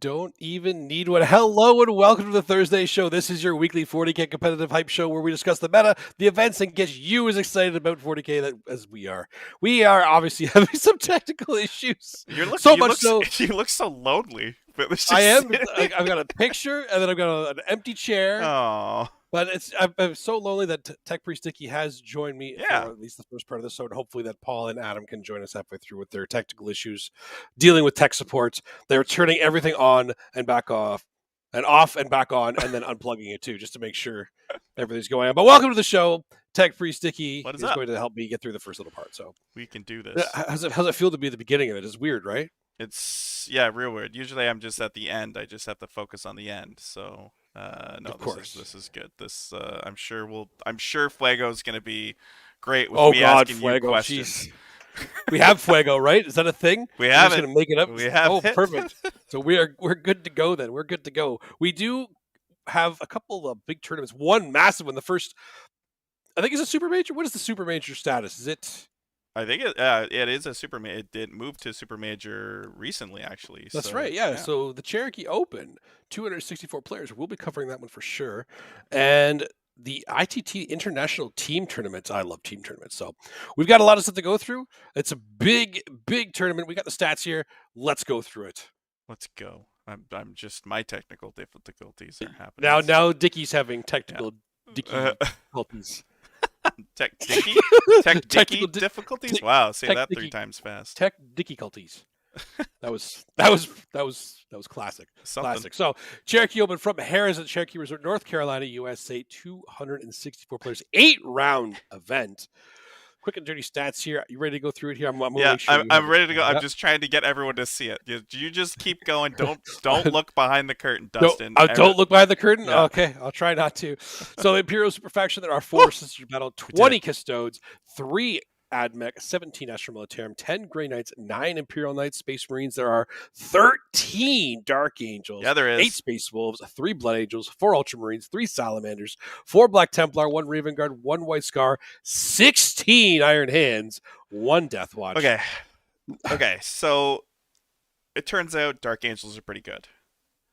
don't even need one. Hello and welcome to the Thursday show. This is your weekly 40K competitive hype show where we discuss the meta, the events, and get you as excited about 40K as we are. We are obviously having some technical issues. You look so lonely. I am. I've got a picture, and then I've got an empty chair. Oh. But I'm so lonely that Tech Priest Dicky has joined me for at least the first part of the show, and hopefully that Paul and Adam can join us halfway through with their technical issues, dealing with tech support. They're turning everything on and back off and back on, and then unplugging it too, just to make sure everything's going on. But welcome to the show. Tech Priest Dicky is going to help me get through the first little part. So we can do this. How's it feel to be at the beginning of it? It's weird, right? It's real weird. Usually I'm just at the end. I just have to focus on the end. So no, of course. This is good. This I'm sure Fuego's gonna be great with me asking Fuego, you questions. We have Fuego, right? Is that a thing? We have it. Gonna make it up. We have it. Perfect. So we're good to go then. We're good to go. We do have a couple of big tournaments. One massive one. The first, I think, is a super major. What is the super major status? Is it? I think it is a super major. It did move to super major recently, actually. That's right. Yeah. So the Cherokee Open, 264 players. We'll be covering that one for sure. And the ITT International Team Tournaments. I love team tournaments. So we've got a lot of stuff to go through. It's a big tournament. We got the stats here. Let's go through it. Let's go. I'm just, my technical difficulties are happening. Now Dicky's having technical difficulties. Tech Dicky difficulties. Wow, say that 3 times fast. Tech Dickyculties. That was classic. Something. Classic. So Cherokee Open from Harrah's at Cherokee Resort, North Carolina, USA. 264 players, 8-round event. Quick and dirty stats here. You ready to go through it here? I'm ready to go. I'm just trying to get everyone to see it. You just keep going. Don't look behind the curtain, Dustin. Don't look behind the curtain? Yeah. Okay, I'll try not to. So Imperial Superfaction, there are 4 Sister Battle, 20 Custodes, 3 Admech, 17 Astro Militarum, 10 Grey Knights, 9 Imperial Knights, Space Marines. There are 13 Dark Angels. Yeah, there is. 8 Space Wolves, 3 Blood Angels, 4 Ultramarines, 3 Salamanders, 4 Black Templar, 1 Raven Guard, 1 White Scar, 16 Iron Hands, 1 Death Watch. Okay, so it turns out Dark Angels are pretty good.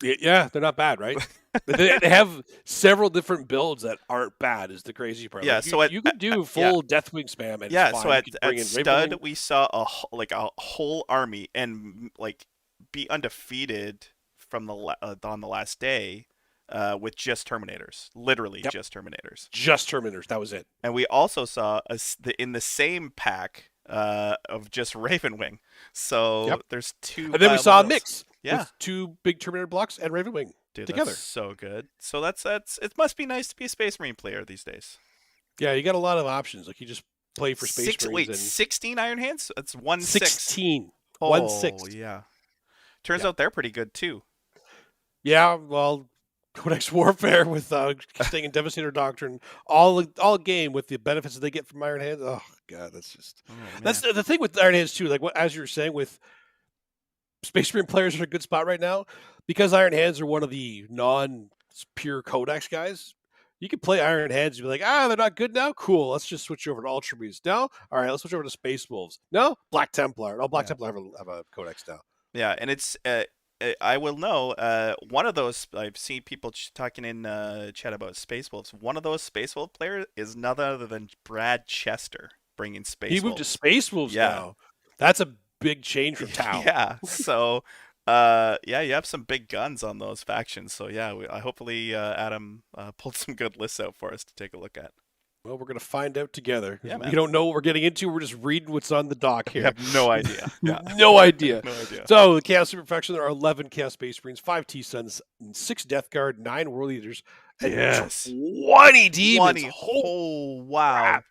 Yeah, they're not bad, right? they have several different builds that aren't bad, is the crazy part. Yeah, like you could do full Deathwing spam. And it's fine. So at Stud, we saw a whole army and be undefeated from on the last day with just Terminators. Literally just Terminators. Just Terminators, that was it. And we also saw in the same pack of just Ravenwing. So there's 2. And then we saw a mix. Yeah, with 2 big Terminator blocks and Ravenwing together. That's so good. So that's it must be nice to be a Space Marine player these days. Yeah, you got a lot of options. Like you just play for Space Marines. Wait, 16 Iron Hands? That's 1/6. 16. Oh, 1/6. Yeah. Turns out they're pretty good too. Yeah, well, Codex Warfare with staying in Devastator Doctrine, all game with the benefits that they get from Iron Hands. Oh god, that's just that's the thing with Iron Hands too. Like as you were saying with Space Marine players are in a good spot right now because Iron Hands are one of the non-pure Codex guys. You can play Iron Hands and be like, they're not good now? Cool, let's just switch over to Ultramarines. No? All right, let's switch over to Space Wolves. No? Black Templar. Oh, Black Templar have a Codex now. Yeah, and it's, I will know, one of those, I've seen people talking in chat about Space Wolves. One of those Space Wolf players is none other than Brad Chester bringing Space Wolves. He moved to Space Wolves now. That's a big change from Tau. Yeah, so you have some big guns on those factions. So hopefully Adam pulled some good lists out for us to take a look at. Well, we're gonna find out together. Yeah, man. We don't know what we're getting into. We're just reading what's on the dock here. We have no idea. Yeah. No idea. No idea. So the Chaos Superfaction, there are 11 Chaos Space Marines, 5 T-Suns, 6 Death Guard, 9 World Eaters, and 20 Demons. 20. Oh, wow. Crap.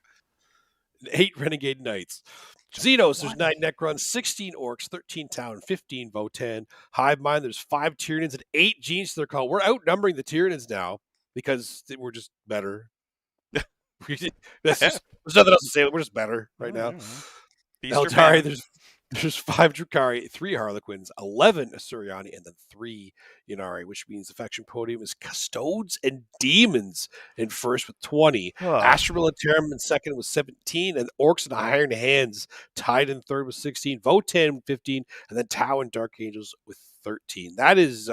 8 Renegade Knights. Xenos, there's 9 Necrons, 16 Orcs, 13 Town, 15 Votan. Hive Mind, there's 5 Tyranids and 8 Genes to their call. We're outnumbering the Tyranids now because we're just better. There's nothing else to say. We're just better right now. Eldari, there's 5 Drukhari, 3 Harlequins, 11 Asuriani, and then 3 Ynnari, which means the faction podium is Custodes and Demons in first with 20. Astro Militarum in second with 17, and Orcs and Iron Hands tied in third with 16. Votan with 15, and then Tau and Dark Angels with 13. That is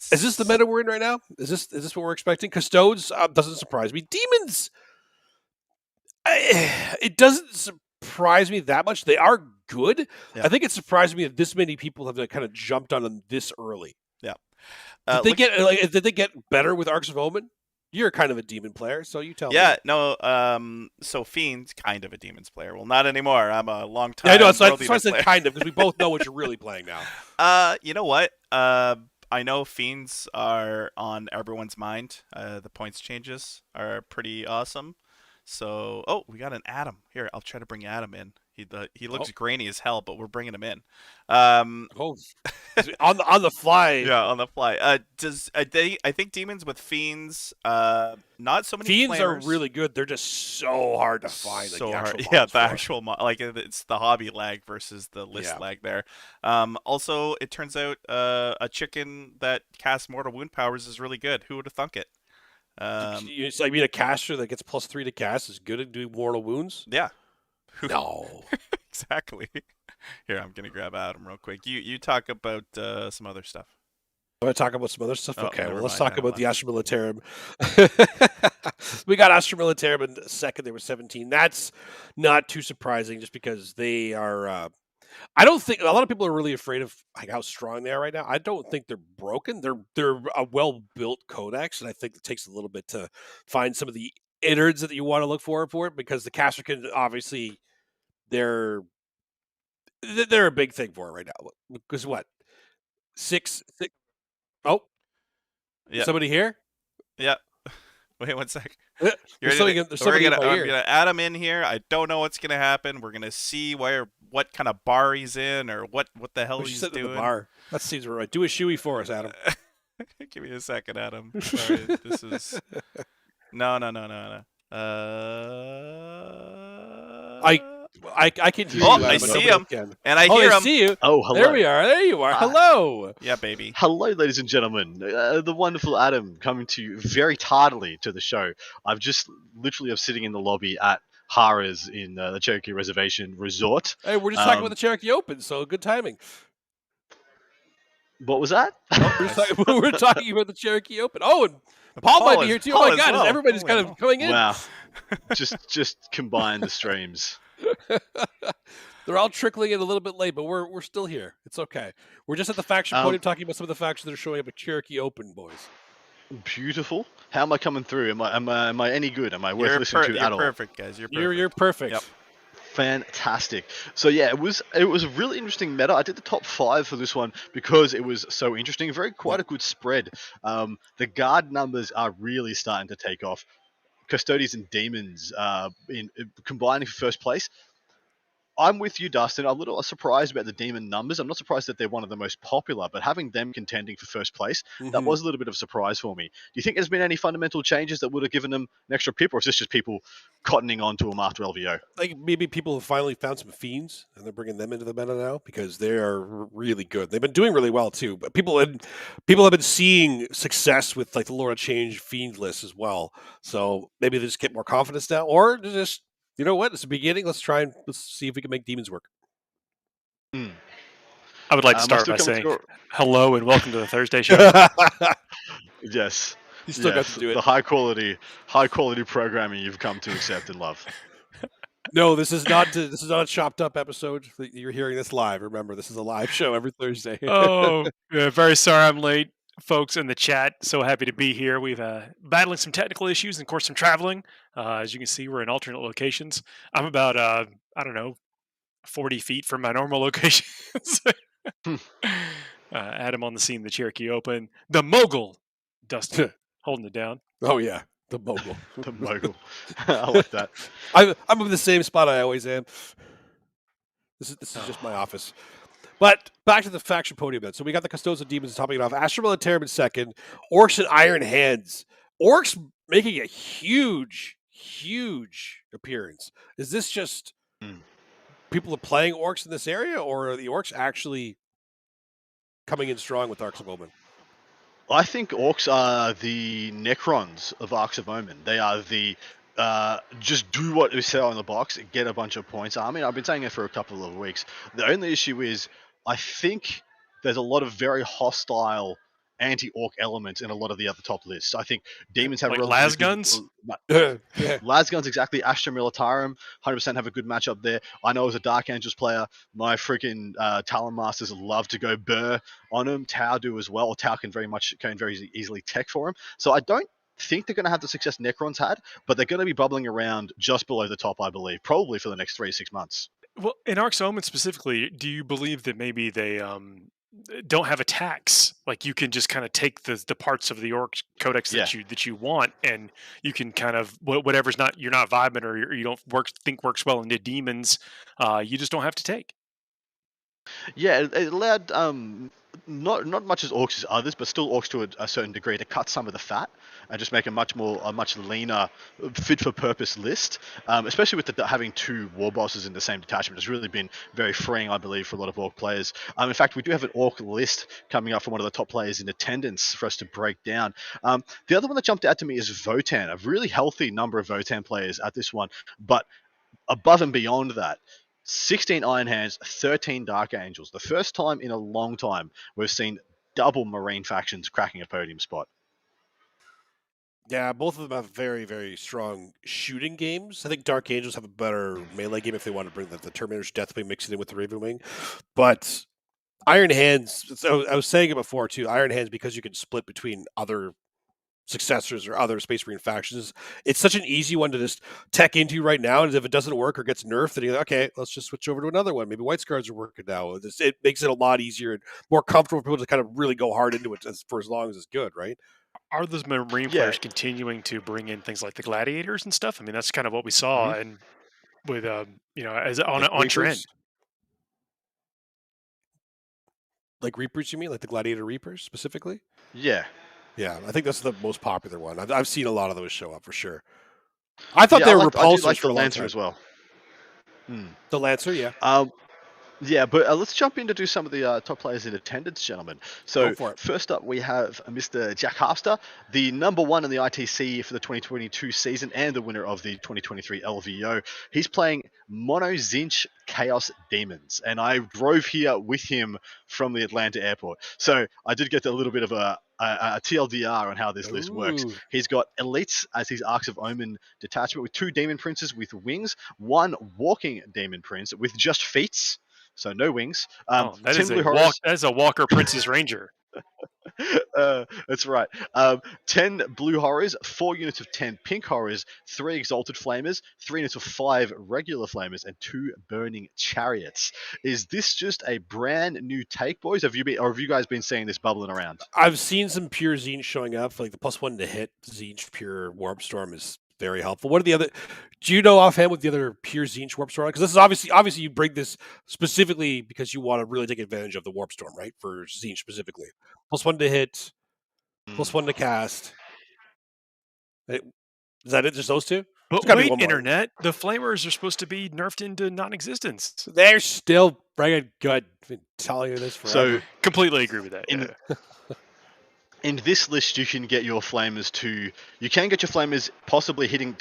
this the meta we're in right now? Is this what we're expecting? Custodes doesn't surprise me. Demons, it doesn't surprise me that much. They are good. Yeah. I think it surprised me that this many people have kind of jumped on them this early. Yeah. Did they get better with Arcs of Omen? You're kind of a demon player, so you tell me. Yeah, no. So Fiend's kind of a demons player. Well, not anymore. I'm a long time. Yeah, I know. So I said kind of because we both know what you're really playing now. You know what? I know Fiends are on everyone's mind. The points changes are pretty awesome. So, we got an Adam here. I'll try to bring Adam in. He looks grainy as hell, but we're bringing him in. On the fly. Yeah, on the fly. I think demons with fiends. Not so many. Fiends flamers. are really good. They're just so hard to find. So like hard. Yeah, the actual it's the hobby lag versus the list lag there. Also, it turns out a chicken that casts mortal wound powers is really good. Who would have thunk it? It's like being a caster that gets +3 to cast is good at doing mortal wounds. Yeah. No. Exactly. Here, I'm gonna grab Adam real quick. You talk about some other stuff. I want to talk about some other stuff. Okay, well, let's mind. talk about the Astra Militarum. We got Astra Militarum in second. They were 17. That's not too surprising, just because they are. I don't think a lot of people are really afraid of how strong they are right now. I don't think they're broken. They're a well-built codex, and I think it takes a little bit to find some of the innards that you want to look for it, because the caster can obviously they're a big thing for it right now. Because what? Six. Oh, yeah. Somebody here? Yeah. Wait 1 sec. There's somebody in my ear. I'm gonna add him in here. I don't know what's gonna happen. We're gonna see what kind of bar he's in, or what the hell he's doing. In the bar. That seems right. Do a shoey for us, Adam. Give me a second, Adam. Sorry, this is no. I can hear you. I see him, and I hear him. I see you. Oh, hello. There we are. There you are. Hello. Yeah, baby. Hello, ladies and gentlemen. The wonderful Adam coming to you very tardily to the show. I'm sitting in the lobby at Hara's in the Cherokee Reservation Resort. Hey, we're just talking about the Cherokee Open, so good timing. What was that? We're talking about the Cherokee Open. Oh, and Paul might be here too. Oh my God, well. everybody's kind of coming in. Wow. just combine the streams. They're all trickling in a little bit late, but we're still here. It's okay. We're just at the faction podium talking about some of the factions that are showing up at Cherokee Open, boys. Beautiful. How am I coming through? Am I any good? Am I worth listening to at all? You're perfect, guys. You're perfect. You're perfect. Yep. Fantastic. So yeah, it was a really interesting meta. I did the top 5 for this one because it was so interesting. Quite a good spread. The guard numbers are really starting to take off. Custodians and demons in combining for first place. I'm with you, Dustin. I'm a little surprised about the demon numbers. I'm not surprised that they're one of the most popular, but having them contending for first place, that was a little bit of a surprise for me. Do you think there's been any fundamental changes that would have given them an extra pip, or is this just people cottoning on to them after LVO? Like maybe people have finally found some fiends and they're bringing them into the meta now because they are really good. They've been doing really well too, but people have been seeing success with like the Lord of Change fiend list as well. So maybe they just get more confidence now, or just, you know what? It's the beginning. Let's see if we can make demons work. I would like to start by saying hello and welcome to the Thursday show. Yes. You still got to do it. The high quality programming you've come to accept and love. No, this is not a chopped up episode. You're hearing this live. Remember, this is a live show every Thursday. Very sorry I'm late. Folks in the chat, so happy to be here. We've battling some technical issues and, of course, some traveling. As you can see, we're in alternate locations. I'm about, 40 feet from my normal locations. Adam on the scene, the Cherokee Open. The mogul, Dustin, holding it down. Oh, yeah, the mogul. The mogul. I like that. I'm in the same spot I always am. This is just my office. But back to the faction podium then. So we got the Custodians and Demons topping it off. Astra Militarum in second. Orcs and Iron Hands. Orcs making a huge, huge appearance. Is this just people are playing Orcs in this area, or are the Orcs actually coming in strong with Arcs of Omen? I think Orcs are the Necrons of Arcs of Omen. They are the just do what we say on the box, get a bunch of points. I mean, I've been saying it for a couple of weeks. The only issue is I think there's a lot of very hostile anti-orc elements in a lot of the other top lists. I think demons have Like relatively Lasguns? good. Yeah. Lasguns, exactly. Astra Militarum, 100% have a good matchup there. I know as a Dark Angels player, my freaking Talon Masters love to go burr on them. Tau do as well. Tau can very easily tech for him. So I don't think they're going to have the success Necrons had, but they're going to be bubbling around just below the top, I believe, probably for the next 3 to 6 months. Well, in Arc's Omen specifically, do you believe that maybe they don't have attacks? Like you can just kind of take the parts of the orc codex that you want, and you can kind of whatever's not you're not vibing or you don't think works well into demons, you just don't have to take. Yeah, it allowed not much as orcs as others, but still orcs to a certain degree to cut some of the fat and just make a much leaner, fit for purpose list. Especially with having 2 war bosses in the same detachment, has really been very freeing, I believe, for a lot of orc players. In fact, we do have an orc list coming up from one of the top players in attendance for us to break down. The other one that jumped out to me is Votann, a really healthy number of Votann players at this one, but above and beyond that, 16 Iron Hands, 13 Dark Angels. The first time in a long time we've seen double Marine factions cracking a podium spot. Yeah, both of them have very, very strong shooting games. I think Dark Angels have a better melee game if they want to bring the Terminator's Deathwing, mix it in with the Raven Wing. But Iron Hands, so I was saying it before too, Iron Hands, because you can split between other successors or other Space Marine factions, it's such an easy one to just tech into right now. And if it doesn't work or gets nerfed, then you're like, okay, let's just switch over to another one. Maybe White Scars are working now. It makes it a lot easier and more comfortable for people to kind of really go hard into it for as long as it's good, right? Are those Marine players continuing to bring in things like the Gladiators and stuff? I mean, that's kind of what we saw, and with as on trend. Like Reapers, you mean? Like the Gladiator Reapers specifically? Yeah. Yeah, I think that's the most popular one. I've seen a lot of those show up for sure. I thought they were repulsors like for the a long Lancer time. as well. The Lancer, yeah. Yeah, but let's jump in to do some of the top players in attendance, gentlemen. So Go for it. first up, we have Mr. Jack Harpster, the #1 in the ITC for the 2022 season and the winner of the 2023 LVO. He's playing Mono Zinch Chaos Demons, and I drove here with him from the Atlanta airport. So I did get a little bit of a TLDR on how this list works. He's got elites as his Arcs of Omen detachment with 2 demon princes with wings, 1 walking demon prince with just feats. So no wings. That is a Walker Princess Ranger. That's right. 10 blue horrors, 4 units of 10 pink horrors, 3 exalted flamers, 3 units of 5 regular flamers, and 2 burning chariots. Is this just a brand new take, boys? Have you guys been seeing this bubbling around? I've seen some pure Zinch showing up. Like the +1 to hit Zinch pure Warp Storm is very helpful. What are the other? Do you know offhand what the other pure Zinch Warp Storm? Because this is obviously you bring this specifically because you want to really take advantage of the Warp Storm, right? For Zinch specifically, +1 to hit, +1 to cast. Is that it? Just those 2? But wait, Internet, the Flamers are supposed to be nerfed into non-existence. They're still friggin' good. I've been telling you this forever. So completely agree with that. In this list, you can get your flamers you can get your flamers possibly hitting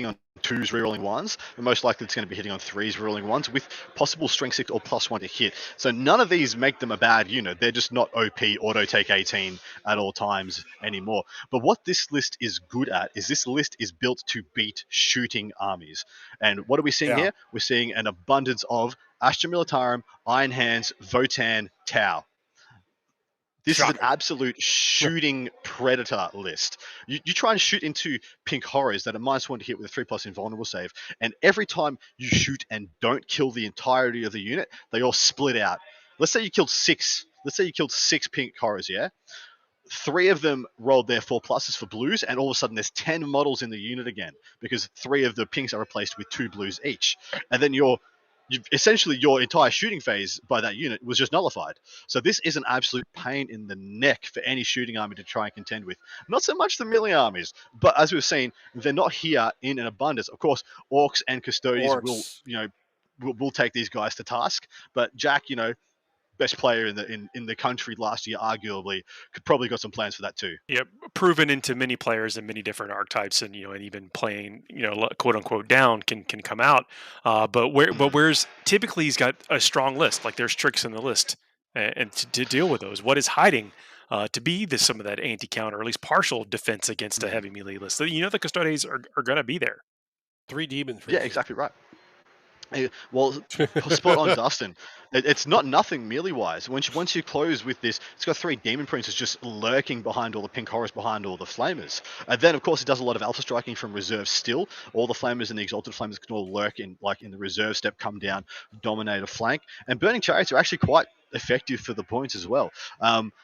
on 2s rerolling 1s, but most likely it's going to be hitting on 3s rerolling 1s with possible strength 6 or +1 to hit. So none of these make them a bad unit. They're just not OP auto take 18 at all times anymore. But what this list is good at is this list is built to beat shooting armies. And what are we seeing here? We're seeing an abundance of Astra Militarum, Iron Hands, Votann, Tau. This is an absolute shooting predator list. You try and shoot into pink horrors that are -1 to hit with a 3+ invulnerable save, and every time you shoot and don't kill the entirety of the unit, they all split out. Let's say you killed 6. Let's say you killed 6 pink horrors, yeah? 3 of them rolled their 4+s for blues, and all of a sudden there's 10 models in the unit again, because 3 of the pinks are replaced with 2 blues each. And then essentially your entire shooting phase by that unit was just nullified. So this is an absolute pain in the neck for any shooting army to try and contend with. Not so much the melee armies, but as we've seen, they're not here in an abundance. Of course, orcs and custodians will take these guys to task. But Jack, best player in the country last year, arguably, probably got some plans for that too. Yep, proven into many players and many different archetypes, and and even playing quote unquote down can come out. But where's typically he's got a strong list. Like there's tricks in the list. and to deal with those. What is hiding to be some of that anti-counter, or at least partial defense against a heavy melee list? So the Custodes are going to be there. 3 demons. For Yeah, exactly right. Well, spot on, Dustin. It's not nothing melee-wise. Once you close with this, it's got 3 demon princes just lurking behind all the pink horrors, behind all the flamers. And then, of course, it does a lot of alpha striking from reserve still. All the flamers and the exalted flamers can all lurk in the reserve step, come down, dominate a flank. And burning chariots are actually quite effective for the points as well.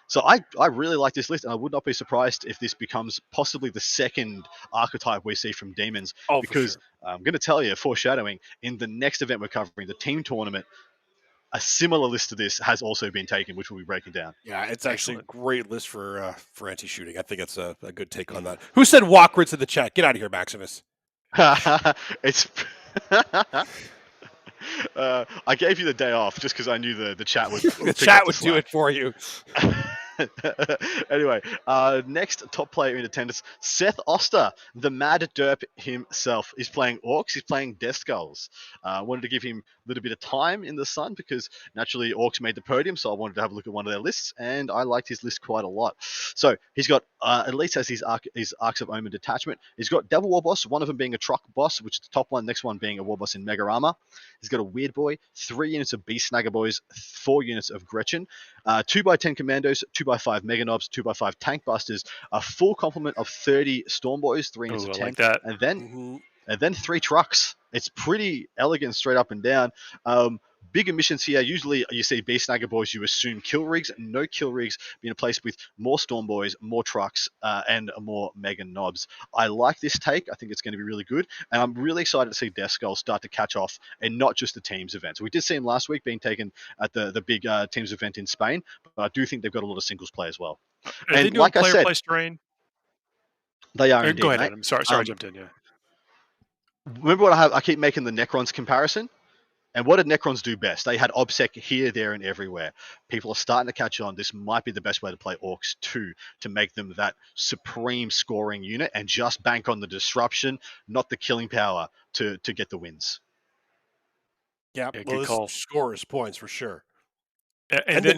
So I really like this list, and I would not be surprised if this becomes possibly the second archetype we see from demons. Oh, because for sure. I'm going to tell you, foreshadowing, in the next event we're covering, the team tournament, a similar list to this has also been taken, which we'll be breaking down. Yeah, it's actually Excellent. a great list for anti-shooting. I think it's a good take on that. Who said Walkrits in the chat? Get out of here, Maximus. It's. I gave you the day off just because I knew the chat would. The chat would do it for you. Anyway, next top player in attendance, Seth Oster, the Mad Derp himself. He's playing Orcs, he's playing Death Skulls. Wanted to give him a little bit of time in the sun because naturally Orcs made the podium, so I wanted to have a look at one of their lists, and I liked his list quite a lot. So he's got, at least as his Arcs of Omen detachment, he's got Devil War Boss, one of them being a truck boss, which is the top one, next one being a War Boss in Mega Armor. He's got a Weird Boy, 3 units of Beast Snagger Boys, 4 units of Gretchen, 2x10 Commandos, 2x5 Mega Knobs, 2x5 Tank Busters, a full complement of 30 Storm Boys, 3 units of 10, like that. and then 3 trucks. It's pretty elegant straight up and down. Big emissions here. Usually you see Beast Snagger Boys, you assume kill rigs. No kill rigs, being replaced with more Storm Boys, more trucks, and more Mega Knobs. I like this take. I think it's going to be really good. And I'm really excited to see Death Skull start to catch off, and not just the teams events. We did see him last week being taken at the big teams event in Spain, but I do think they've got a lot of singles play as well. And like I said, they are indeed. Go ahead, mate. Adam. Sorry, I jumped in. Yeah. Remember what I keep making the Necrons comparison? And what did Necrons do best? They had OBSEC here, there, and everywhere. People are starting to catch on. This might be the best way to play Orcs too, to make them that supreme scoring unit and just bank on the disruption, not the killing power, to get the wins. Yeah, Yeah, well, good call. Scores points for sure. And then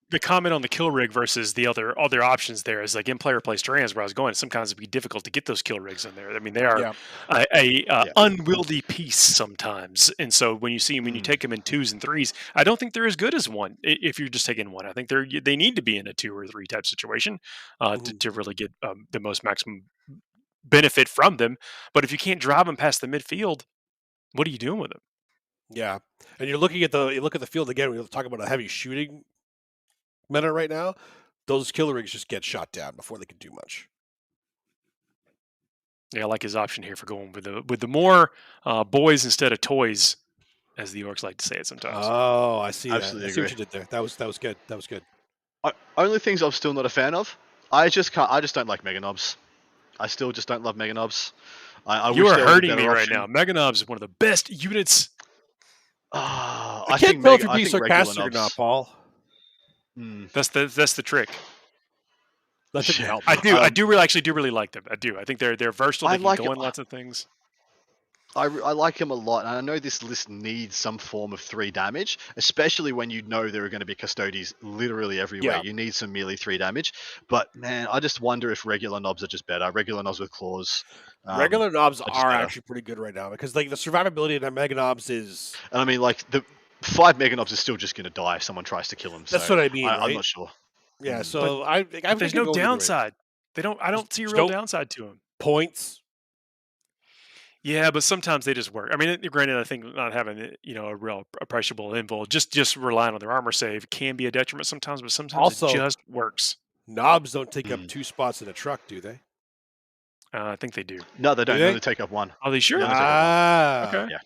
the comment on the kill rig versus the other options there is like in player play strands where I was going. Sometimes it'd be difficult to get those kill rigs in there. I mean, they are unwieldy piece sometimes, and so when you see them, when you take them in 2s and 3s, I don't think they're as good as 1. If you're just taking 1, I think they need to be in a 2 or 3 type situation to really get the most maximum benefit from them. But if you can't drive them past the midfield, what are you doing with them? Yeah, and you look at the field again. We talk about a heavy shooting meta right now. Those killer rigs just get shot down before they can do much. Yeah, I like his option here for going with the more boys instead of toys, as the Orcs like to say it sometimes. Oh, I see. Absolutely I see what you did there. That was good. That was good. Only things I'm still not a fan of. I just don't like Mega Knobs. I still just don't love Mega Knobs. You are hurting me right now. Mega Knobs is one of the best units. I can't tell if you're being sarcastic or not, Paul. That's the trick. That didn't help. I do really like them. I do. I think they're versatile. They can go in lots of things. I like him a lot, and I know this list needs some form of 3 damage, especially when you know there are going to be Custodes literally everywhere. Yeah. You need some melee 3 damage, but man, I just wonder if regular knobs are just better. Regular knobs with claws. Regular knobs are actually pretty good right now because like the survivability of the Mega Knobs is. And I mean, like the 5 Mega Knobs is still just going to die if someone tries to kill them. That's what I mean. Right? I'm not sure. Yeah, so but there's no downside. I don't see a real downside to them. Points. Yeah, but sometimes they just work. I mean, granted, I think not having a real appreciable invul, just relying on their armor save can be a detriment sometimes, but sometimes also, it just works. Knobs don't take up 2 spots in a truck, do they? I think they do. No, they don't. They only take up 1. Are they sure? Okay. Yeah.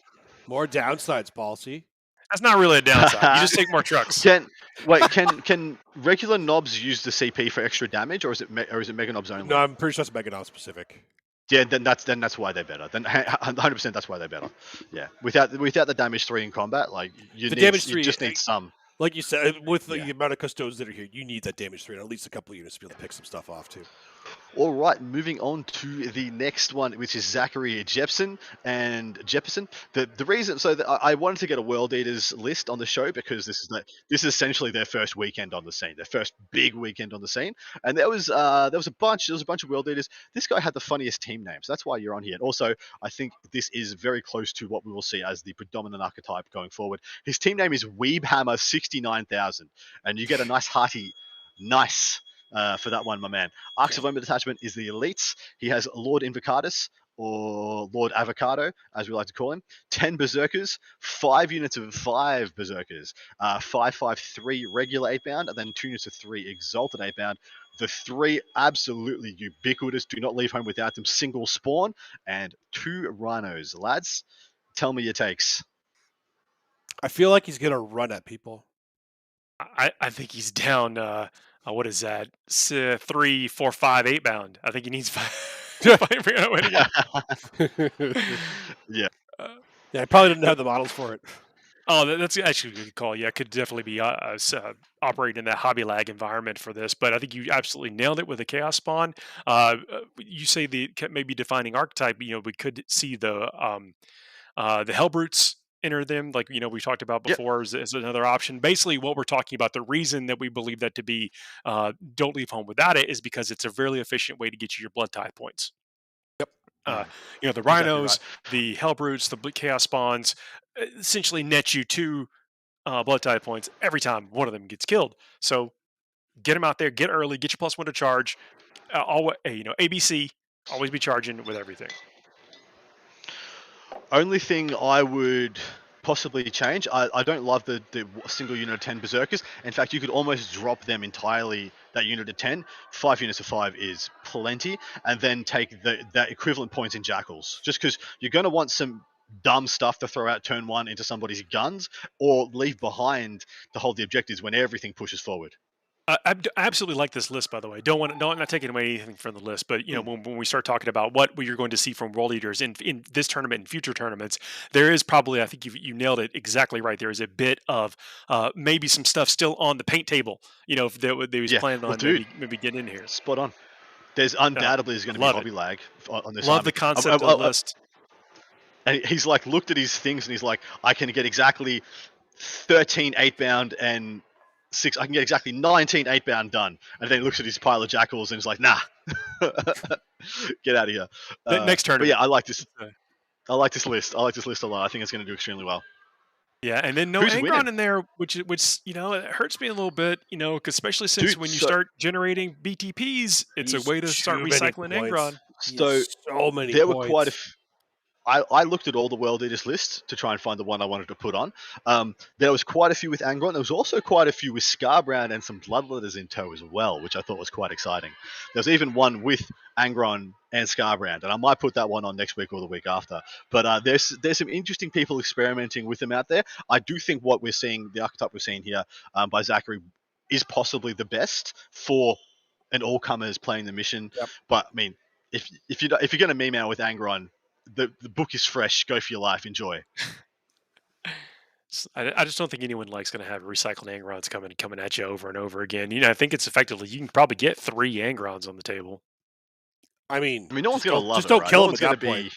More downsides, policy. That's not really a downside. You just take more trucks. Can regular knobs use the CP for extra damage, or is it Mega Knobs only? No, I'm pretty sure it's Mega Knob specific. Yeah, then that's why they're better. Then 100% that's why they're better. Yeah, without the damage 3 in combat, like you just need some. Like you said, with the amount of custodes that are here, you need that damage 3 and at least a couple of units to be able to pick some stuff off too. All right, moving on to the next one, which is Zachary Jepson and Jepson. The reason, so I wanted to get a World Eaters list on the show because this is essentially their first weekend on the scene, their first big weekend on the scene, and there was a bunch of World Eaters. This guy had the funniest team names. That's why you're on here. And also, I think this is very close to what we will see as the predominant archetype going forward. His team name is Weebhammer 69,000, and you get a nice hearty nice. For that one, my man. Arcs of Omen Detachment is the elites. He has Lord Invocatus, or Lord Avocado, as we like to call him. 10 Berserkers, 5 units of 5 Berserkers, 553 regular 8-bound, and then 2 units of 3 Exalted 8-bound. The 3 absolutely ubiquitous, do not leave home without them, single spawn, and 2 Rhinos. Lads, tell me your takes. I feel like he's gonna run at people. I think he's down. What is that? 3, 4, 5, 8-bound. I think he needs 5. Yeah. Yeah, I probably didn't have the models for it. Oh, that's actually a good call. Yeah, it could definitely be operating in that hobby lag environment for this. But I think you absolutely nailed it with the Chaos Spawn. You say maybe defining archetype. We could see the Hellbrutes enter them, like we talked about before, as another option. Basically, what we're talking about, the reason that we believe that to be don't leave home without it, is because it's a very efficient way to get you your blood tie points. Yep. The Rhinos, the Hellbrutes, the Chaos Spawns, essentially net you 2 blood tie points every time one of them gets killed. So get them out there, get early, get your +1 to charge. ABC, always be charging with everything. Only thing I would possibly change, I don't love the single unit of 10 Berserkers. In fact, you could almost drop them entirely, that unit of 10. 5 units of 5 is plenty, and then take that equivalent points in Jackals. Just because you're going to want some dumb stuff to throw out turn 1 into somebody's guns, or leave behind to hold the objectives when everything pushes forward. I absolutely like this list, by the way. Not taking away anything from the list, but when we start talking about what you're going to see from World Eaters in this tournament and future tournaments, there is probably, I think you nailed it exactly right. There is a bit of maybe some stuff still on the paint table. If they was planning on maybe getting in here. Spot on. There's undoubtedly is going to be hobby lag on this. Love the concept of the list. And he's like looked at his things and he's like, I can get exactly 13 8-bound and 6. I can get exactly 19 8-bound done. And then he looks at his pile of Jackals and he's like, nah, get out of here. Next tournament. But yeah, I like this. I like this list. I like this list a lot. I think it's going to do extremely well. Yeah, and then no Angron in there, which it hurts me a little bit, especially since when you start generating BTPs, it's a way to start recycling Angron. So many there points. Were quite a I looked at all the World Eaters lists to try and find the one I wanted to put on. There was quite a few with Angron. There was also quite a few with Scarbrand and some Bloodletters in tow as well, which I thought was quite exciting. There was even one with Angron and Scarbrand, and I might put that one on next week or the week after. But there's some interesting people experimenting with them out there. I do think what we're seeing, the archetype we're seeing here by Zachary, is possibly the best for an all-comers playing the mission. Yep. But I mean, if you're going to meme out with Angron, the book is fresh. Go for your life. Enjoy. I just don't think anyone likes going to have recycled Angrons coming at you over and over again. I think it's effectively, you can probably get 3 Angrons on the table. I mean, no one's going to love it. Just don't kill him at that point.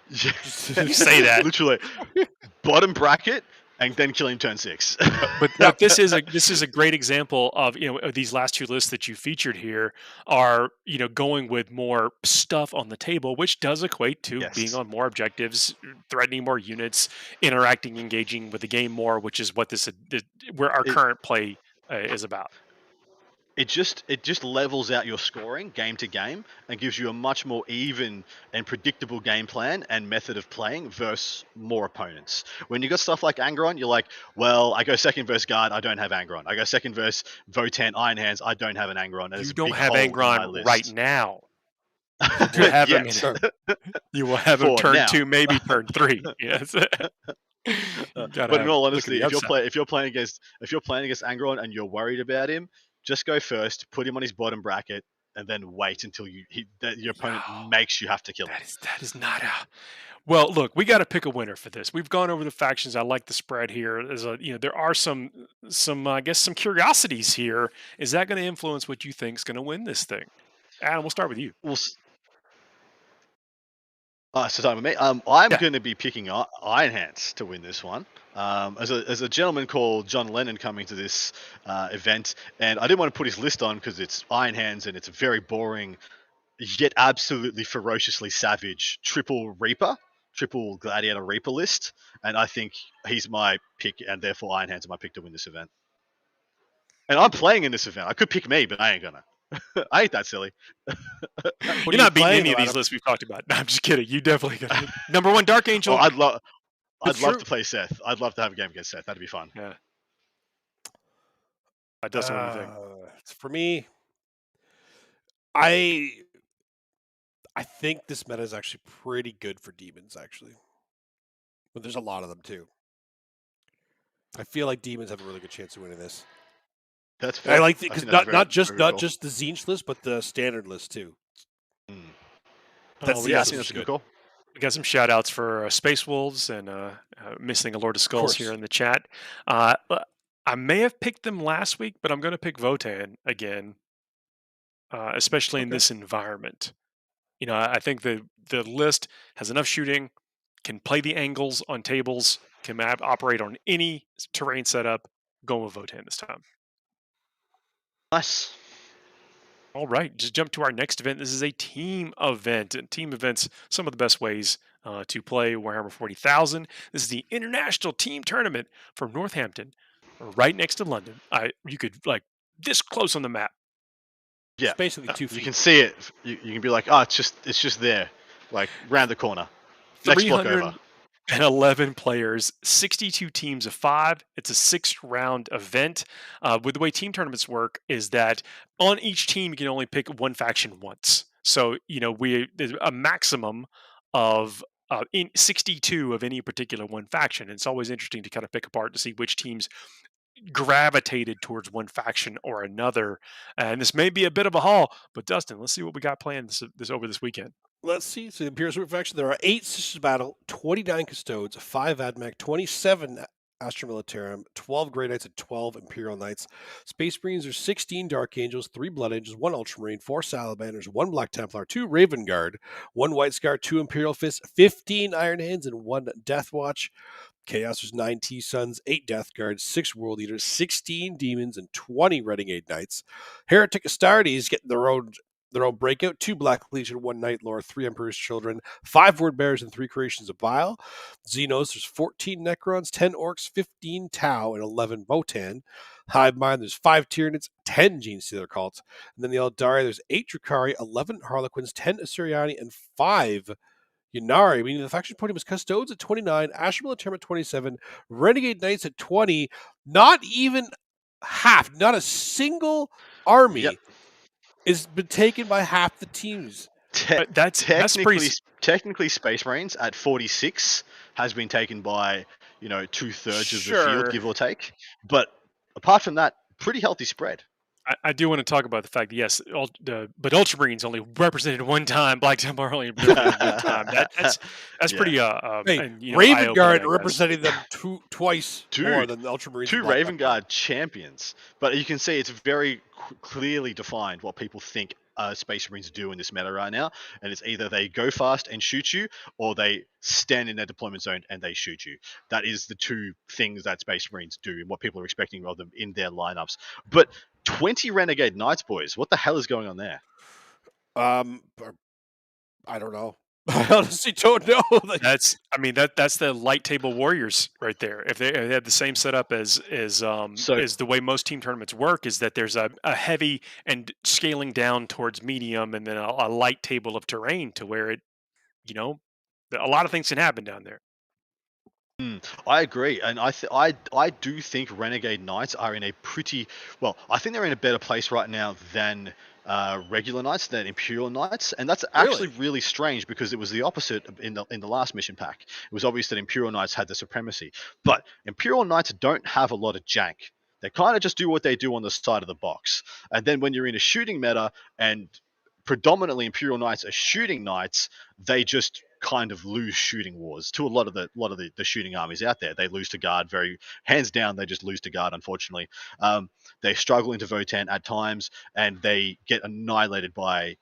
You say that. Literally, bottom bracket and then kill him turn 6. But this is a great example of these last 2 lists that you featured here are going with more stuff on the table, which does equate to being on more objectives, threatening more units, interacting, engaging with the game more, which is what where our current play is about. It just levels out your scoring game to game and gives you a much more even and predictable game plan and method of playing versus more opponents. When you got stuff like Angron, you're like, well, I go second versus guard, I don't have Angron. I go second versus Votan Iron Hands, I don't have an Angron. You don't have Angron right now. You have him you will have him turn 2, maybe turn 3. Yes. But in all honesty, if you're playing against Angron and you're worried about him, just go first, put him on his bottom bracket, and then wait until your opponent makes you have to kill him. That is not a... Well, look, we got to pick a winner for this. We've gone over the factions. I like the spread here. There are some I guess some curiosities here. Is that going to influence what you think is going to win this thing? Adam, we'll start with you. We'll. So time with me. I'm Yeah. going to be picking Iron Hands to win this one. As a gentleman called John Lennon coming to this event, and I didn't want to put his list on because it's Iron Hands and it's a very boring, yet absolutely ferociously savage triple Gladiator Reaper list, and I think he's my pick, and therefore Iron Hands are my pick to win this event. And I'm playing in this event. I could pick me, but I ain't gonna. I ain't that silly. You're not beating any of these lists we've talked about. No, I'm just kidding. You definitely got number one, Dark Angel. I'd love to play Seth. I'd love to have a game against Seth. That'd be fun. Yeah. Dustin, what do you think? For me, I think this meta is actually pretty good for demons, actually. But there's a lot of them too. I feel like demons have a really good chance of winning this. That's fair. I like because not just the Tzeentch list, but the standard list too. That's a good call. We got some shout outs for Space Wolves and missing a Lord of Skulls here in the chat. I may have picked them last week, but I'm going to pick Votann again, especially in this environment. You know, I think the list has enough shooting, can play the angles on tables, can operate on any terrain setup. Going with Votann this time. Nice. All right, just jump to our next event. This is a team event, and team events, some of the best ways to play Warhammer 40,000. This is the International Team Tournament from Northampton, right next to London. You could this close on the map. Yeah, it's basically 2 feet. You can see it. You can be like, oh, it's just there, like round the corner. Next block over. 11 players, 62 teams of 5. It's a 6-round event. With the way team tournaments work is that on each team you can only pick one faction once. So there's a maximum of 62 of any particular one faction. And it's always interesting to kind of pick apart to see which teams gravitated towards one faction or another. And this may be a bit of a haul, but Dustin, let's see what we got planned this over this weekend. Let's see. So the Imperial Super Faction, there are 8 Sisters of Battle, 29 Custodes, 5 Admech, 27 Astra Militarum, 12 Grey Knights, and 12 Imperial Knights. Space Marines are 16 Dark Angels, 3 Blood Angels, 1 Ultramarine, 4 Salamanders, 1 Black Templar, 2 Raven Guard, 1 White Scar, 2 Imperial Fists, 15 Iron Hands, and 1 Death Watch. Chaos, there's 9 T-Suns, 8 Death Guards, 6 World Eaters, 16 Demons, and 20 Renegade Knights. Heretic Astartes getting their own breakout, 2 Black Legion, 1 Night Lord, 3 Emperor's Children, 5 Word Bearers, and 3 Creations of Bile. Xenos, there's 14 Necrons, 10 Orcs, 15 Tau, and 11 Votann. Hive Mind, there's 5 Tyranids, 10 Gene Stealer Cults. And then the Eldari, there's 8 Drukhari, 11 Harlequins, 10 Assyriani, and 5 Ynnari, meaning the faction podium is Custodes at 29, Astra Militarum at 27, Renegade Knights at 20, not even half, not a single army has been taken by half the teams. That's technically Space Marines at 46 has been taken by 2/3 of the field, give or take. But apart from that, pretty healthy spread. I do want to talk about the fact that yes, but Ultramarines only represented one time. Black Templar only represented one time. That's pretty. Raven Guard representing them twice more than the Ultramarines. 2 Raven Guard champions, but you can see it's very clearly defined what people think Space Marines do in this meta right now, and it's either they go fast and shoot you, or they stand in their deployment zone and they shoot you. That is the 2 things that Space Marines do and what people are expecting of them in their lineups. But 20 Renegade Knights, boys. What the hell is going on there? I don't know. I honestly don't know. That's the light table warriors right there. If they had the same setup as the way most team tournaments work, is that there's a heavy and scaling down towards medium, and then a light table of terrain to where it, a lot of things can happen down there. I agree, and I do think Renegade Knights are in a I think they're in a better place right now than regular Knights, than Imperial Knights, and that's actually really strange because it was the opposite in the last mission pack. It was obvious that Imperial Knights had the supremacy, but Imperial Knights don't have a lot of jank. They kind of just do what they do on the side of the box, and then when you're in a shooting meta and predominantly Imperial Knights are shooting knights, they just kind of lose shooting wars to a lot of the shooting armies out there. They lose to guard hands down. They just lose to guard, unfortunately. They struggle into Votann at times, and they get annihilated by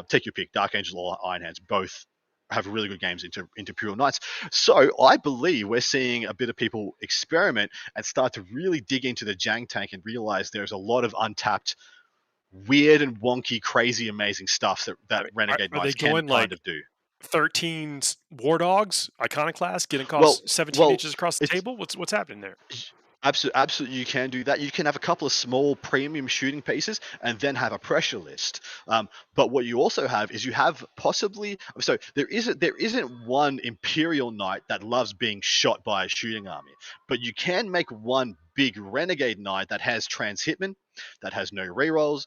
take your pick, Dark Angel or Iron Hands, both have really good games into Imperial Knights. So I believe we're seeing a bit of people experiment and start to really dig into the Jang tank and realize there's a lot of untapped, weird and wonky, crazy, amazing stuff that Renegade Knights can kind of do. 13 War Dogs, Iconoclast, getting Well, cost 17 inches across the it's- table? What's happening there? Absolutely, you can do that. You can have a couple of small premium shooting pieces and then have a pressure list. But what you also have is you have possibly there isn't one Imperial Knight that loves being shot by a shooting army, but you can make one big Renegade Knight that has trans-hitman, that has no rerolls,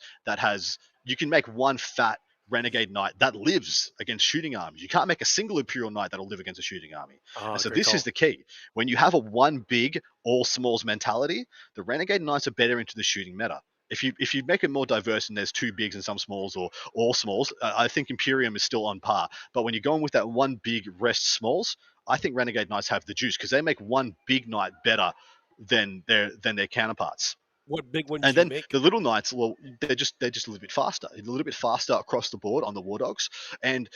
you can make one fat Renegade Knight that lives against shooting armies. You can't make a single Imperial Knight that'll live against a shooting army. So this is the key. When you have a one big, all smalls mentality, the Renegade Knights are better into the shooting meta. If you make it more diverse and there's two bigs and some smalls or all smalls, I think Imperium is still on par. But when you're going with that one big rest smalls, I think Renegade Knights have the juice because they make one big knight better than their counterparts. What big ones and do you then make? the little knights, well, they're just a little bit faster, across the board on the War Dogs, and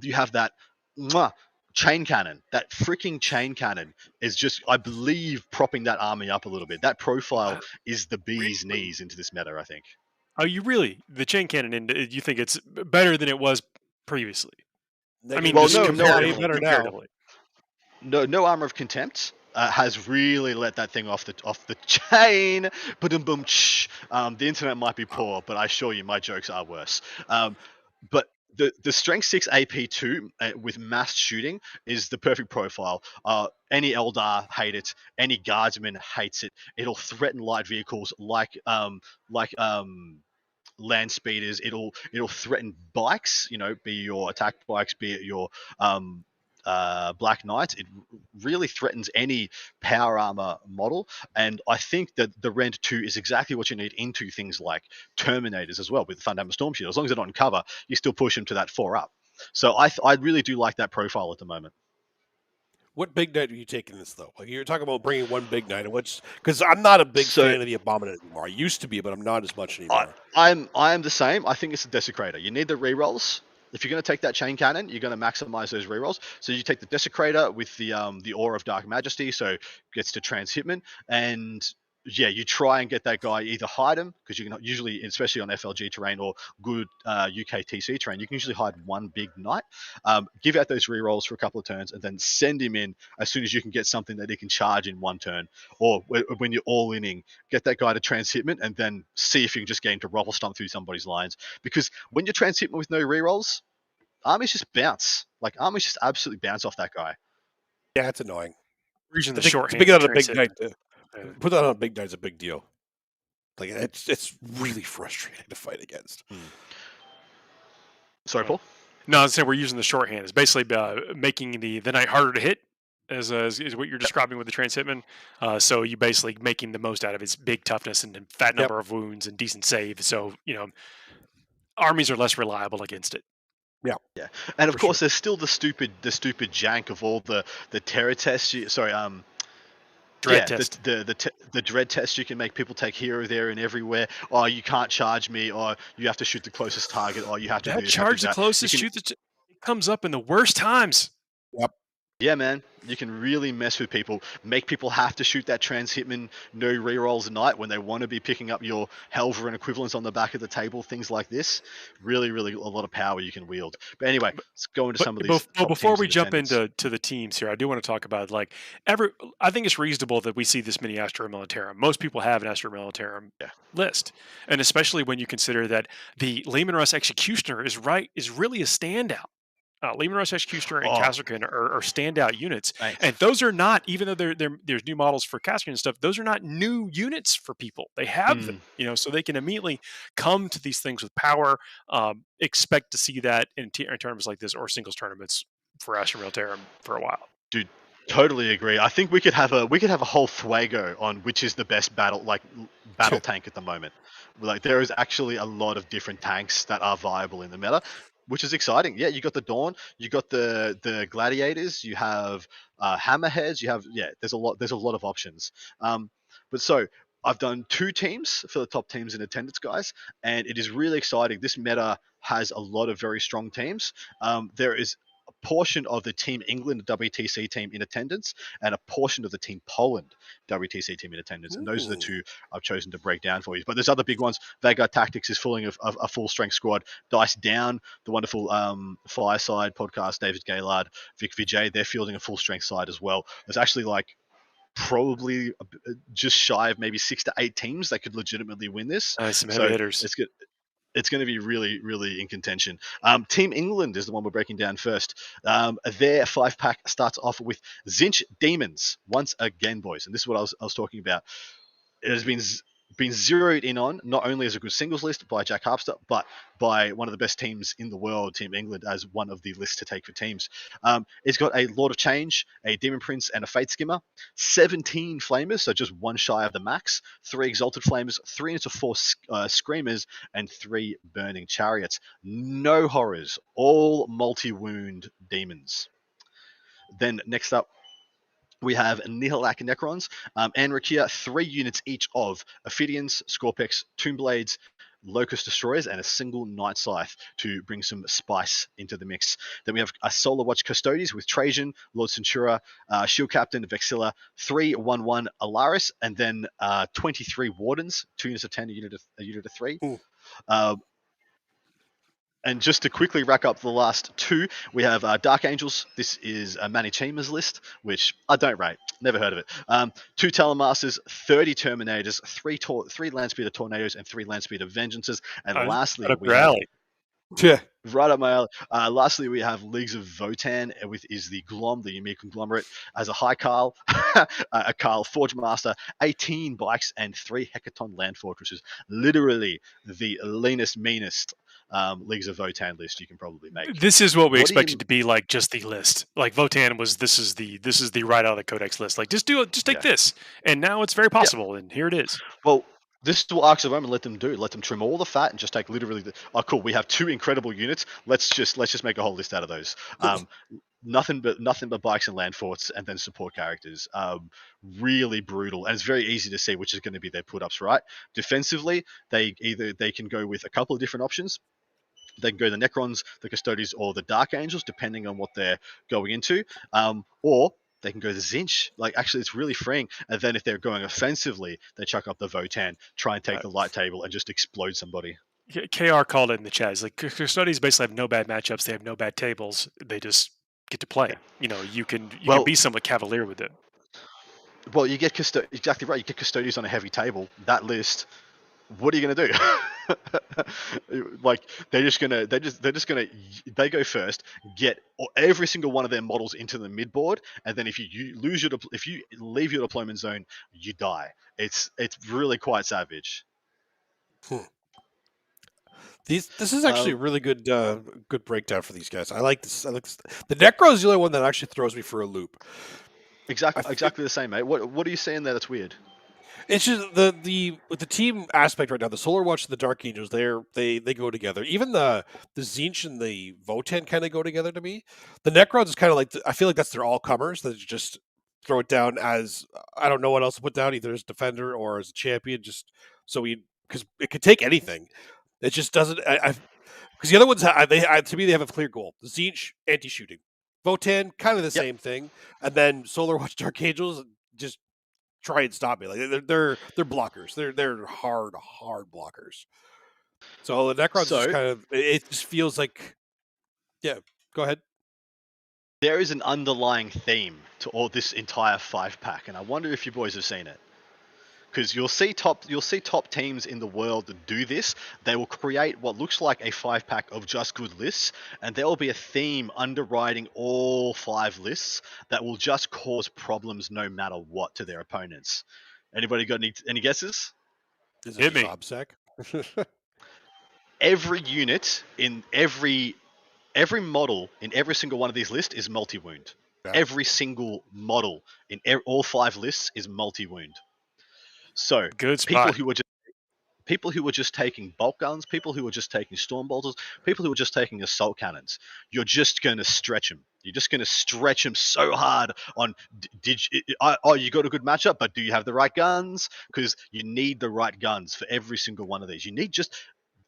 you have that chain cannon. That freaking chain cannon is just, I believe, propping that army up a little bit. That profile is the bee's knees into this meta, I think. Oh, you really? The chain cannon, and you think it's better than it was previously? I mean, well, just comparatively. No Armor of Contempt has really let that thing off the chain. Boom. The internet might be poor, but I assure you, my jokes are worse. But the Strength 6 AP2 with mass shooting is the perfect profile. Any Eldar hate it. Any Guardsman hates it. It'll threaten light vehicles like land speeders. It'll threaten bikes. Be your attack bikes, be it your Black Knights. It really threatens any power armor model, and I think that the Rend 2 is exactly what you need into things like Terminators as well, with Thunderhammer Storm Shield. As long as they're not in cover, you still push them to that 4-up. So I really do like that profile at the moment. What big knight are you taking this though? Like you're talking about bringing one big knight, and because I'm not a big fan of the Abominant anymore. I used to be, but I'm not as much anymore. I am the same. I think it's a Desecrator. You need the rerolls. If you're going to take that chain cannon, you're going to maximize those rerolls. So you take the Desecrator with the Aura of Dark Majesty, so gets to trans-hitman, and you try and get that guy, either hide him, because you can usually, especially on FLG terrain or good UKTC terrain, you can usually hide one big knight, give out those rerolls for a couple of turns, and then send him in as soon as you can get something that he can charge in one turn. Or when you're all inning, get that guy to trans-hitman, and then see if you can just get him to ruffle stomp through somebody's lines. Because when you're trans-hitman with no rerolls, armies just bounce. Armies just absolutely bounce off that guy. Yeah, it's annoying. Using the shorthand. Put that on a big knight. Put that on a big knight is a big deal. It's really frustrating to fight against. Sorry, Paul? No, I was saying we're using the shorthand. It's basically making the knight harder to hit, is what you're describing with the trans-hitman. So you basically making the most out of its big toughness and fat number of wounds and decent save. So armies are less reliable against it. Yeah, and of course there's still the stupid jank of all the terror tests. Dread test. The dread test you can make people take hero there and everywhere. Oh, you can't charge me, or you have to shoot the closest target, or you have to charge the closest, shoot it comes up in the worst times. Yep. Yeah, man, you can really mess with people, make people have to shoot that trans-hitman, no rerolls a night when they want to be picking up your Helverin equivalents on the back of the table, things like this. Really, really a lot of power you can wield. But anyway, let's go into some of these. Before we jump into the teams here, I do want to talk about I think it's reasonable that we see this many Astra Militarum. Most people have an Astra Militarum list, and especially when you consider that the Lehman Russ Executioner is really a standout. Lehman Russ Executioner and Kasrkin are standout units. Thanks. And those are not, even though there's new models for Kasrkin and stuff, those are not new units for people. They have them, so they can immediately come to these things with power. Expect to see that in tournaments like this or singles tournaments for Astra Militarum for a while. Dude, totally agree. I think we could have a whole Fuego on which is the best battle tank at the moment. There is actually a lot of different tanks that are viable in the meta, which is exciting. Yeah, you got the Dawn, you got the Gladiators, you have Hammerheads, there's a lot of options. But so I've done 2 teams for the top teams in attendance, guys, and it is really exciting. This meta has a lot of very strong teams. There is a portion of the Team England WTC team in attendance and a portion of the Team Poland WTC team in attendance. And those are the 2 I've chosen to break down for you. But there's other big ones. Vanguard Tactics is filling a full-strength squad. Dice Down, the wonderful Fireside podcast, David Gaylard, Vic Vijay, they're fielding a full-strength side as well. There's actually probably just shy of maybe 6 to 8 teams that could legitimately win this. Some heavy hitters. It's going to be really, really in contention. Team England is the one we're breaking down first. Their 5-pack starts off with Zinch Demons once again, boys. And this is what I was talking about. It has been zeroed in on not only as a good singles list by Jack Harpster, but by one of the best teams in the world, Team England, as one of the lists to take for teams. It's got a Lord of Change, a Demon Prince, and a Fate Skimmer, 17 Flamers, so just one shy of the max, 3 Exalted Flamers, 3 into 4 Screamers, and 3 Burning Chariots. No horrors, all multi-wound demons. Then next up, we have Nihilak Necrons, and Rakia, 3 units each of Ophidians, Scorpex, Tombblades, Locust Destroyers, and a single Night Scythe to bring some spice into the mix. Then we have a Solar Watch Custodies with Trajan, Lord Centura, Shield Captain, Vexilla, 3/1/1 Alaris, and then 23 Wardens, 2 units of 10, a unit of 3. And just to quickly rack up the last 2, we have Dark Angels. This is a Manny Chambers list, which I don't rate. Never heard of it. 2 Talamasters, 30 Terminators, 3 Landspeeder Tornadoes, and 3 Landspeeder Vengeances. And lastly, right up my alley. Lastly, we have Leagues of Votan, is the Glom, the Ymir Conglomerate, as a High Carl, a Carl Forge Master, 18 bikes, and 3 Hecaton Land Fortresses. Literally the leanest, meanest Leagues of Votan list you can probably make. This is what we expected to be like, just the list. Like Votan was, this is the right out of the Codex list. Like just take this, and now it's very possible, and here it is. Well, this is what Arcs of Omen let them do. Let them trim all the fat and just take literally cool. We have 2 incredible units. Let's just make a whole list out of those. Nothing but bikes and land forts, and then support characters. Really brutal, and it's very easy to see which is going to be their put ups. Right, defensively, they can go with a couple of different options. They can go the Necrons, the Custodies, or the Dark Angels, depending on what they're going into. Or they can go the Zinch. Like, actually, it's really freeing. And then if they're going offensively, they chuck up the Votan, try and take the light table, and just explode somebody. KR called it in the chat. It's like, Custodies basically have no bad matchups. They have no bad tables. They just get to play. Yeah. You can be somewhat cavalier with it. Well, you get exactly right. You get Custodies on a heavy table. That list. What are you gonna do? Like they go first, get every single one of their models into the mid board, and then if you leave your deployment zone, you die. It's really quite savage. This is actually a really good breakdown for these guys. I like this. The Necro is the only one that actually throws me for a loop. Exactly the same, mate. What are you saying there that's weird? It's just with the team aspect right now. The Solar Watch and the Dark Angels, they go together. Even the Zinch and the Votan kind of go together to me. The Necrons is kind of like I feel like that's their all comers. That just throw it down as I don't know what else to put down, either as defender or as a champion. Just so because it could take anything. It just doesn't. Because the other ones, to me, they have a clear goal. The Zinch anti-shooting, Votan kind of the same thing, and then Solar Watch, Dark Angels just try and stop me. Like they're blockers. They're hard blockers. So the Necrons just kind of it just feels like go ahead. There is an underlying theme to all this entire 5-pack, and I wonder if you boys have seen it. Because you'll see top teams in the world that do this. They will create what looks like a 5-pack of just good lists, and there will be a theme underwriting all 5 lists that will just cause problems no matter what to their opponents. Anybody got any guesses? Is it a Obsec? Every unit in every model in every single one of these lists is multi-wound. Yeah. Every single model in all 5 lists is multi-wound. So people who are just taking bolt guns, people who are just taking storm bolters, people who are just taking assault cannons, you're just going to stretch them. You're just going to stretch them so hard on, you got a good matchup, but do you have the right guns? Because you need the right guns for every single one of these. You need just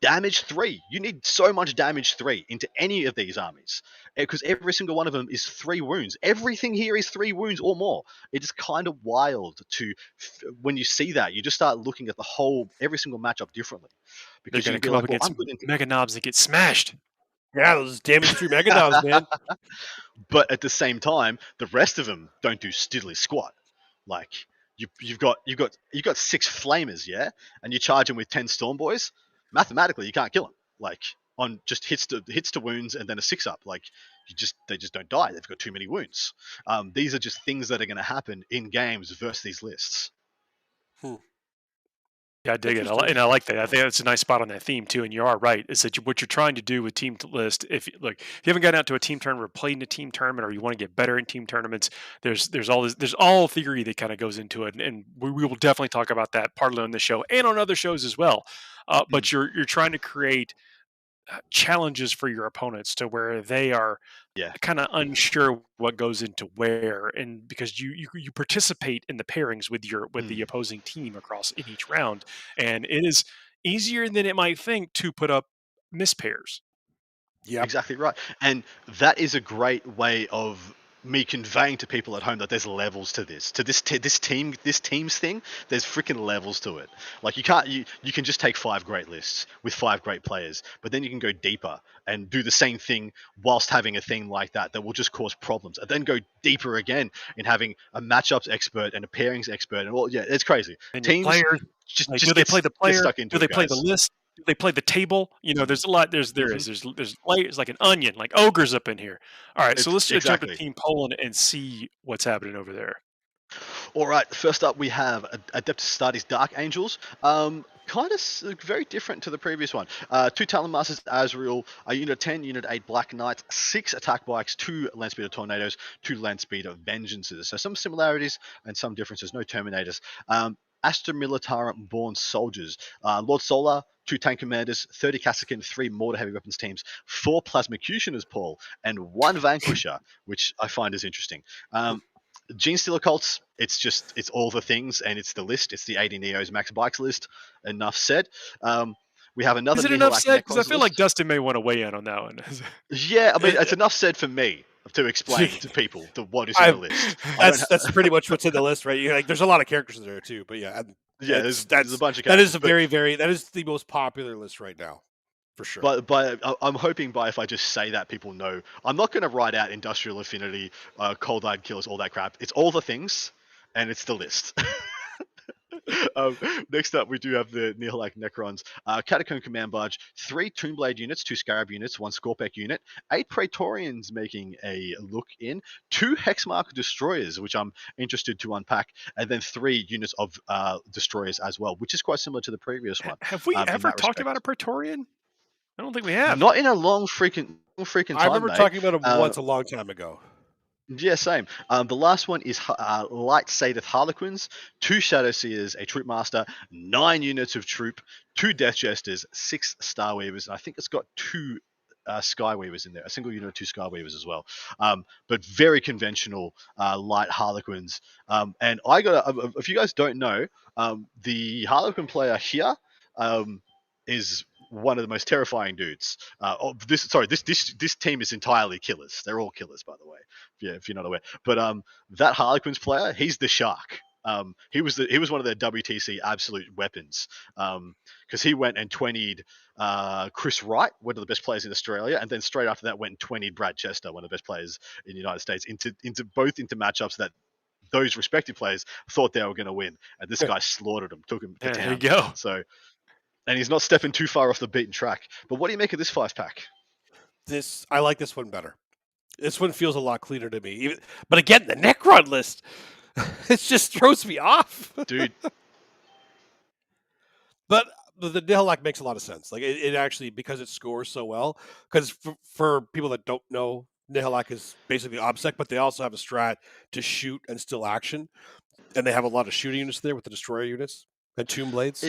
damage 3. You need so much damage 3 into any of these armies, because every single one of them is 3 wounds. Everything here is 3 wounds or more. It is kind of wild when you see that. You just start looking at every single matchup differently. Because they're going to come up against mega knobs that get smashed. Yeah, those damage 3 mega knobs, man. But at the same time, the rest of them don't do stiddly squat. Like you've got 6 flamers, yeah, and you charge them with 10 storm boys. Mathematically, you can't kill them. Like on just hits to wounds and then a 6 up. Like they just don't die. They've got too many wounds. These are just things that are going to happen in games versus these lists. Yeah, I dig it. And I like that. I think that's a nice spot on that theme too. And you are right. Is that what you're trying to do with team list? If you haven't gotten out to a team tournament or played in a team tournament, or you want to get better in team tournaments, there's all theory that kind of goes into it, and we will definitely talk about that partly on this show and on other shows as well. But you're trying to create challenges for your opponents to where they are kind of unsure what goes into where, and because you participate in the pairings with the opposing team in each round, and it is easier than it might think to put up mispairs. Yeah, exactly right. And that is a great way of me conveying to people at home that there's levels to this teams thing. There's freaking levels to it. Like you can just take 5 great lists with 5 great players, but then you can go deeper and do the same thing whilst having a thing like that will just cause problems, and then go deeper again in having a matchups expert and a pairings expert, and it's crazy. And teams players, do they play the player? Do they play the list? Do they play the table? There's a lot. There's layers like an onion, like ogres up in here. All right, so let's just jump to Team Poland and see what's happening over there. All right, first up we have Adeptus Astartes Dark Angels. Kind of very different to the previous one. 2 Talon Masters Azrael, Unit 10, Unit 8 Black Knights, 6 attack bikes, 2 Landspeeder Tornadoes, 2 Landspeeder Vengeances. So some similarities and some differences. No Terminators. Astra Militarum Born Soldiers. Lord Solar, 2 Tank Commanders, 30 Kassakin, 3 Mortar Heavy Weapons teams, 4 Plasmacutioners, Paul, and 1 Vanquisher, which I find is interesting. Gene Stealer Cults, it's all the things, and it's the list. It's the 80 Neos Max Bikes list. Enough said. We have another. Is it enough said? Because I feel like Dustin may want to weigh in on that one. Yeah, I mean, it's enough said for me to explain to people what is in the list. That's pretty much what's in the list, right? There's a lot of characters in there too, but there's a bunch of characters. That is that is the most popular list right now, for sure. But I'm hoping if I just say that, people know. I'm not going to write out Industrial Affinity, Cold-Eyed Killers, all that crap. It's all the things, and it's the list. Next up, we do have the Nihilak Necrons. Catacomb Command Barge, 3 Toonblade units, 2 Scarab units, 1 Scorpec unit, 8 Praetorians making a look in, 2 Hexmark Destroyers, which I'm interested to unpack, and then 3 units of Destroyers as well, which is quite similar to the previous one. Have we ever talked about a Praetorian? I don't think we have. Not in a long freaking time. I remember talking about him once a long time ago. Yeah, same. The last one is Light Satyr Harlequins, 2 Shadow Seers, a Troop Master, 9 units of Troop, 2 Death Jesters, 6 Star Weavers, and I think it's got 2 Sky Weavers in there, a single unit of 2 Sky Weavers as well. But very conventional light Harlequins. And I got, if you guys don't know, the Harlequin player here is one of the most terrifying dudes. This team is entirely killers. They're all killers, by the way. If you're not aware. But that Harlequins player, he's the shark. He was one of their WTC absolute weapons. Because he went and 20'd Chris Wright, one of the best players in Australia, and then straight after that went and 20'd Brad Chester, one of the best players in the United States, into matchups that those respective players thought they were going to win, and this guy slaughtered them, took him to town. There you go. So. And he's not stepping too far off the beaten track. But what do you make of this 5-pack? I like this one better. This one feels a lot cleaner to me. But again, the Necron list, it just throws me off. Dude. But the Nihilak makes a lot of sense. Like it actually, because it scores so well. Because for people that don't know, Nihilak is basically OBSEC, but they also have a strat to shoot and still action. And they have a lot of shooting units there with the Destroyer units and Tomb Blades.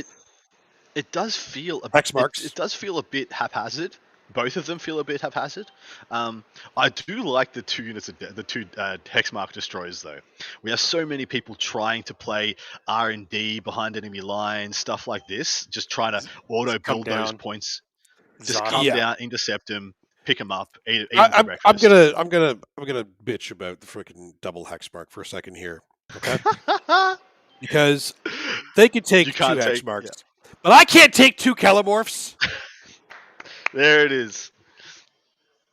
It does feel X marks. It does feel a bit haphazard, both of them feel a bit haphazard. I do like the 2 units of the 2 Hexmark destroyers though. We have so many people trying to play R&D behind enemy lines, stuff like this, just trying to auto build those points. Just come down, intercept them, pick them up, eat them for breakfast. I'm gonna bitch about the freaking double Hexmark for a second here, okay? Because they could take 2 Hexmarks, but I can't take 2 Kelemorphs. There it is.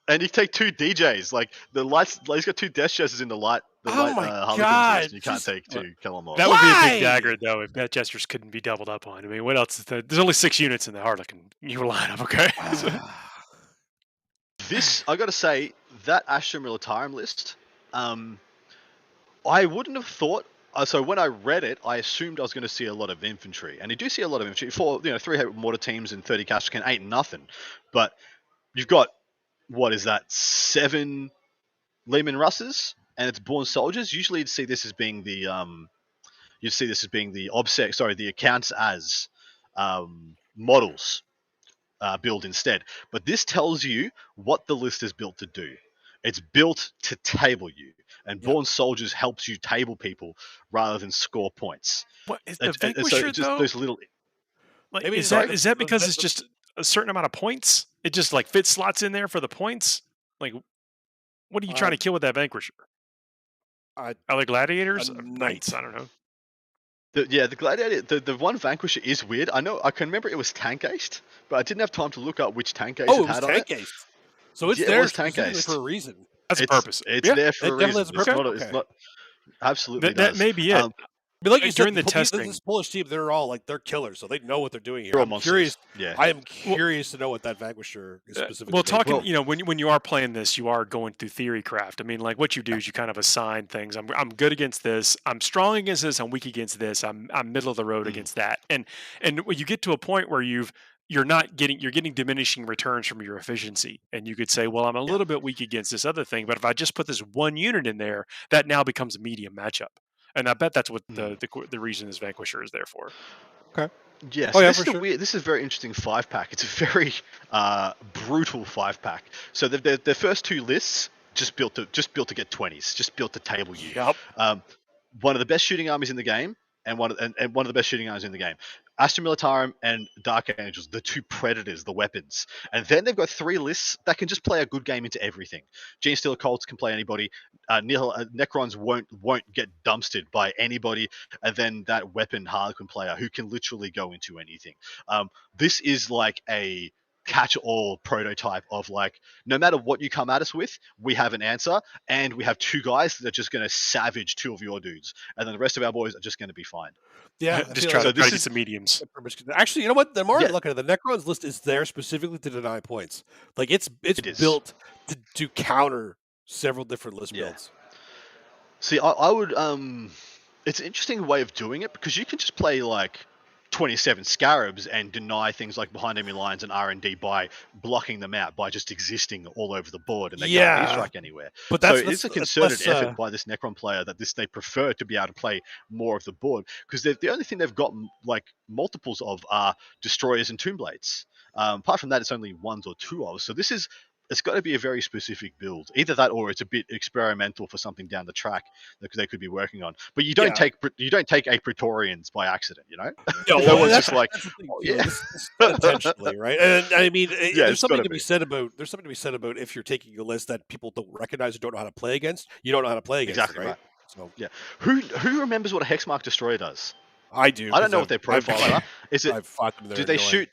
And you take 2 DJs. Like the lights, he's got 2 Death Chesters in the light. Oh my God! You can't take 2 Kelemorphs. That would be a big dagger, though, if Death Chesters couldn't be doubled up on. I mean, what else is there? There's only 6 units in the Harlequin. You line up, okay? This, I got to say, that Astra Militarum list, I wouldn't have thought. So when I read it, I assumed I was going to see a lot of infantry, and you do see a lot of infantry. 3 mortar teams and 30 Castrican ain't nothing, but you've got, what is that, 7 Lehman Russes, and it's Born Soldiers. Usually you'd see this as being the OBSEC, the accounts as models build instead. But this tells you what the list is built to do. It's built to table you, and Born Soldiers helps you table people rather than score points. What is the Vanquisher, though? Those little... Like, is that because it's just a certain amount of points? It just like fits slots in there for the points? Like, what are you trying to kill with that Vanquisher? Are they gladiators? Knights? I don't know. The gladiator, the one Vanquisher is weird. I can remember it was tank aced, but I didn't have time to look up which tank ace it had on it. Aced. So it's there for a reason. That's a purpose. It's there for a reason. It's not absolutely that may be it. But like you during said, the testing, this Polish team, they're killers, so they know what they're doing here. I'm curious. Yeah. I am curious to know what that Vanquisher is specifically. Well, talking, when you are playing this, you are going through theory craft. I mean, like what you do is you kind of assign things. I'm good against this. I'm strong against this. I'm weak against this. I'm middle of the road against that. And when you get to a point where you're getting diminishing returns from your efficiency, and you could say, well, I'm a little bit weak against this other thing, but if I just put this one unit in there, that now becomes a medium matchup. And I bet that's what the reason this Vanquisher is there for. Okay. Yes. Yeah, this is a very interesting 5-pack. It's a very brutal 5-pack. So the first 2 lists just built to get 20s, just built to table you. Yep. One of the best shooting armies in the game, and one of the best shooting armies in the game. Astra Militarum and Dark Angels, the 2 predators, the weapons. And then they've got 3 lists that can just play a good game into everything. Gene Stealer Colts can play anybody. Necrons won't get dumpstered by anybody. And then that weapon Harlequin player who can literally go into anything. This is like a catch-all prototype of like, no matter what you come at us with, we have an answer, and we have 2 guys that are just going to savage 2 of your dudes, and then the rest of our boys are just going to be fine. Yeah, just try to get some mediums. Actually, you know what? The more I look at it, the Necrons list is there specifically to deny points. Like it's built to counter several different list builds. See, I would it's an interesting way of doing it, because you can just play like 27 Scarabs and deny things like behind enemy lines and R&D by blocking them out, by just existing all over the board, and they can't strike anywhere. But it's a concerted effort by this Necron player that they prefer to be able to play more of the board, because the only thing they've got like multiples of are destroyers and tomb blades. Apart from that, it's only 1s or 2 of. So it's got to be a very specific build. Either that, or it's a bit experimental for something down the track that they could be working on. But you don't take 8 Praetorians by accident, you know? No one's just like, intentionally, right? And I mean, there's something to be said about if you're taking a list that people don't recognize or don't know how to play against. You don't know how to play against, exactly, right? So yeah, who remembers what a Hexmark Destroyer does? I do. I don't know what their profiles are. Is it? I've fought them. Do they shoot?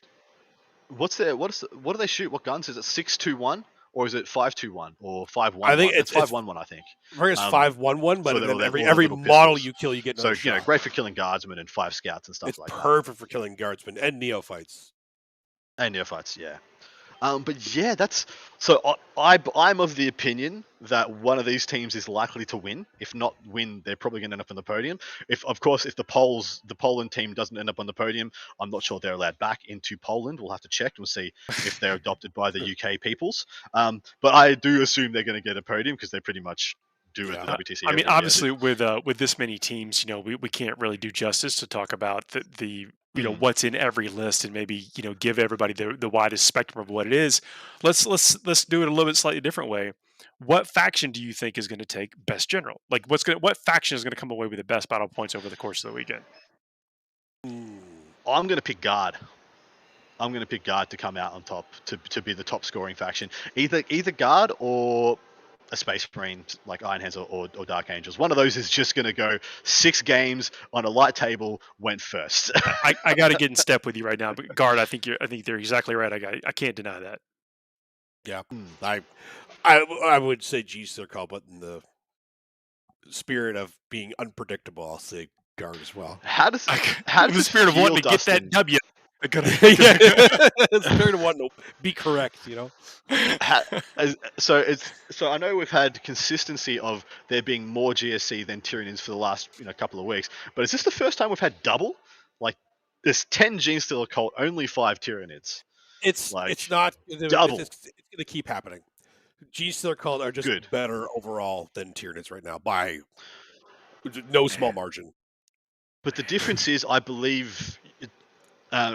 What do they shoot? What guns? Is it 6.21 or is it 5.21 or 5.11? I think it's 5.11. I think. I think it's 5.11, but then every model you kill, you get another shot. Great for killing guardsmen and 5 scouts and stuff like that. It's perfect for killing guardsmen and neophytes. Yeah. But yeah, that's so. I'm of the opinion that one of these teams is likely to win. If not win, they're probably going to end up on the podium. If the Poland team doesn't end up on the podium, I'm not sure they're allowed back into Poland. We'll have to check and see if they're adopted by the UK peoples. But I do assume they're going to get a podium, because they pretty much do at the WTC. I mean, obviously, with this many teams, we can't really do justice to talk about the what's in every list and maybe give everybody the widest spectrum of what it is. Let's do it a little bit slightly different way. What faction do you think is going to take best general? Like what faction is going to come away with the best battle points over the course of the weekend? I'm going to pick Guard. I'm going to pick Guard to come out on top to be the top scoring faction. Either Guard or a Space Marine like Iron Hands or Dark Angels. One of those is just going to go 6 games on a light table, went first. I got to get in step with you right now, but Guard, I think they're exactly right. I can't deny that. Yeah, I would say G-Circle, but in the spirit of being unpredictable, I'll say Guard as well. How does the spirit of wanting to get that W? The spirit of wanting to be correct, So I know we've had consistency of there being more GSC than Tyranids for the last couple of weeks, but is this the first time we've had double? Like there's 10 Genestealer Cult, only 5 Tyranids. It's not double. It's going to keep happening. Genestealer Cult are just better overall than Tyranids right now by no small margin. But the difference is, I believe.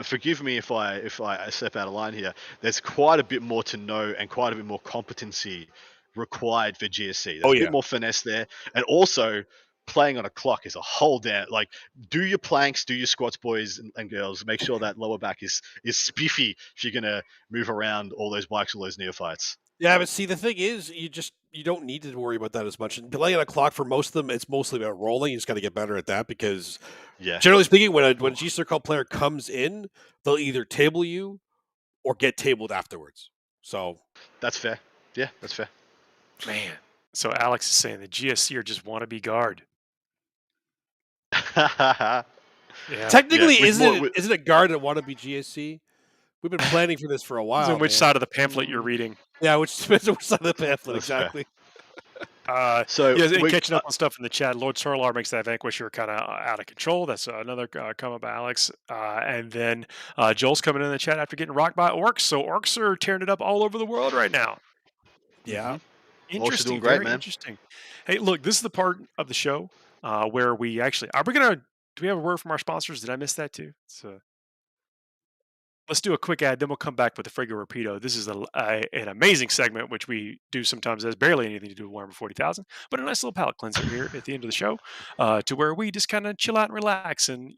Forgive me if I step out of line here. There's quite a bit more to know and quite a bit more competency required for GSC. There's a bit more finesse there, and also playing on a clock is a whole damn do your planks, do your squats, boys and girls. Make sure that lower back is spiffy if you're gonna move around all those bikes, all those neophytes. Yeah, but see, the thing is, you don't need to worry about that as much. And playing on a clock for most of them, it's mostly about rolling. You just got to get better at that because, generally speaking, when a G-Circle player comes in, they'll either table you or get tabled afterwards. So that's fair. Yeah, that's fair. Man, so Alex is saying the GSC just want to be Guard. Technically, isn't it Guard that want to be GSC? We've been planning for this for a while. Depends on which side of the pamphlet you're reading. Yeah, which side of the pamphlet, exactly. Catching up on stuff in the chat, Lord Sorlar makes that Vanquisher kind of out of control. That's another comment by Alex. And then Joel's coming in the chat after getting rocked by Orcs. So Orcs are tearing it up all over the world right now. Yeah. Interesting. Doing great, man. Interesting. Hey, look, this is the part of the show where we actually... do we have a word from our sponsors? Did I miss that too? Let's do a quick ad, then we'll come back with the Fuego Rapido. This is an amazing segment, which we do sometimes has barely anything to do with Warhammer 40,000, but a nice little palate cleanser here at the end of the show to where we just kind of chill out and relax. And,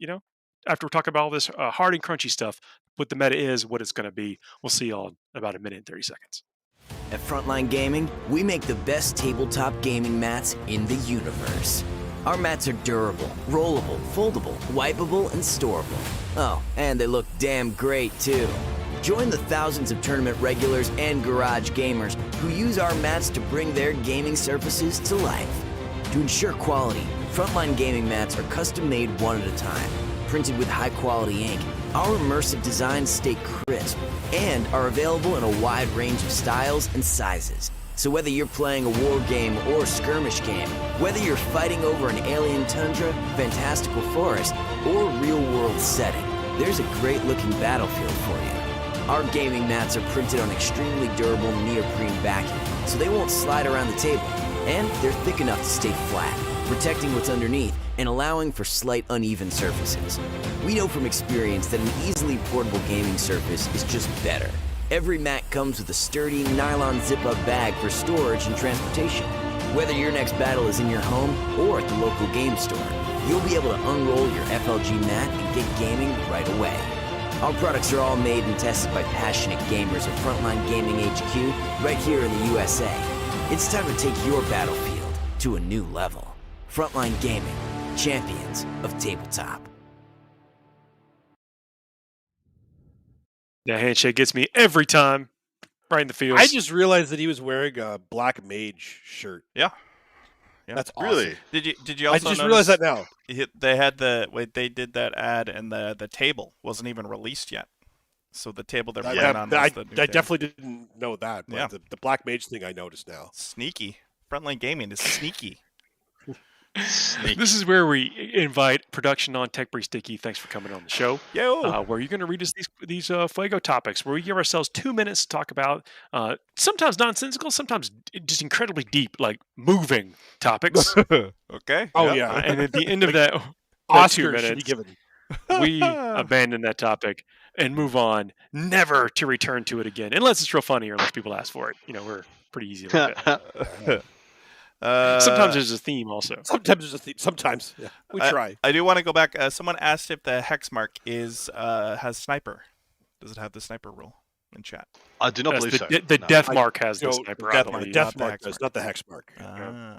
after we're talking about all this hard and crunchy stuff, what the meta is, what it's going to be, we'll see y'all in about a minute and 30 seconds. At Frontline Gaming, we make the best tabletop gaming mats in the universe. Our mats are durable, rollable, foldable, wipeable, and storable. Oh, and they look damn great too. Join the thousands of tournament regulars and garage gamers who use our mats to bring their gaming surfaces to life. To ensure quality, Frontline Gaming mats are custom made one at a time, printed with high quality ink. Our immersive designs stay crisp and are available in a wide range of styles and sizes. So whether you're playing a war game or a skirmish game, whether you're fighting over an alien tundra, fantastical forest, or real-world setting, there's a great-looking battlefield for you. Our gaming mats are printed on extremely durable neoprene backing, so they won't slide around the table, and they're thick enough to stay flat, protecting what's underneath and allowing for slight uneven surfaces. We know from experience that an easily portable gaming surface is just better. Every mat comes with a sturdy nylon zip-up bag for storage and transportation. Whether your next battle is in your home or at the local game store, you'll be able to unroll your FLG mat and get gaming right away. Our products are all made and tested by passionate gamers at Frontline Gaming HQ right here in the USA. It's time to take your battlefield to a new level. Frontline Gaming, champions of tabletop. That handshake gets me every time, right in the feels. I just realized that he was wearing a Black Mage shirt. Yeah. That's awesome. Really. Did you also I just realized that now. They had they did that ad and the table wasn't even released yet. So the table they're playing on was the new I definitely didn't know that. But the Black Mage thing I noticed now. Sneaky. Frontline Gaming is sneaky. This is where we invite production non-tech priest Dicky. Thanks for coming on the show. Where you're going to read us these Fuego topics, where we give ourselves 2 minutes to talk about sometimes nonsensical, sometimes just incredibly deep, like moving topics. Okay. Oh yeah. And at the end of that, Oscar 2 minutes, should be given. we abandon that topic and move on, never to return to it again, unless it's real funny or unless people ask for it. We're pretty easy like that. Sometimes there's a theme also. Sometimes there's a theme. Sometimes, yeah, we try. I do want to go back. Someone asked if the hex mark has sniper. Does it have the sniper rule in chat? I do not believe so. The No. death mark has the sniper. death I mark, believe. Death not the mark hex does, mark. not the hex mark.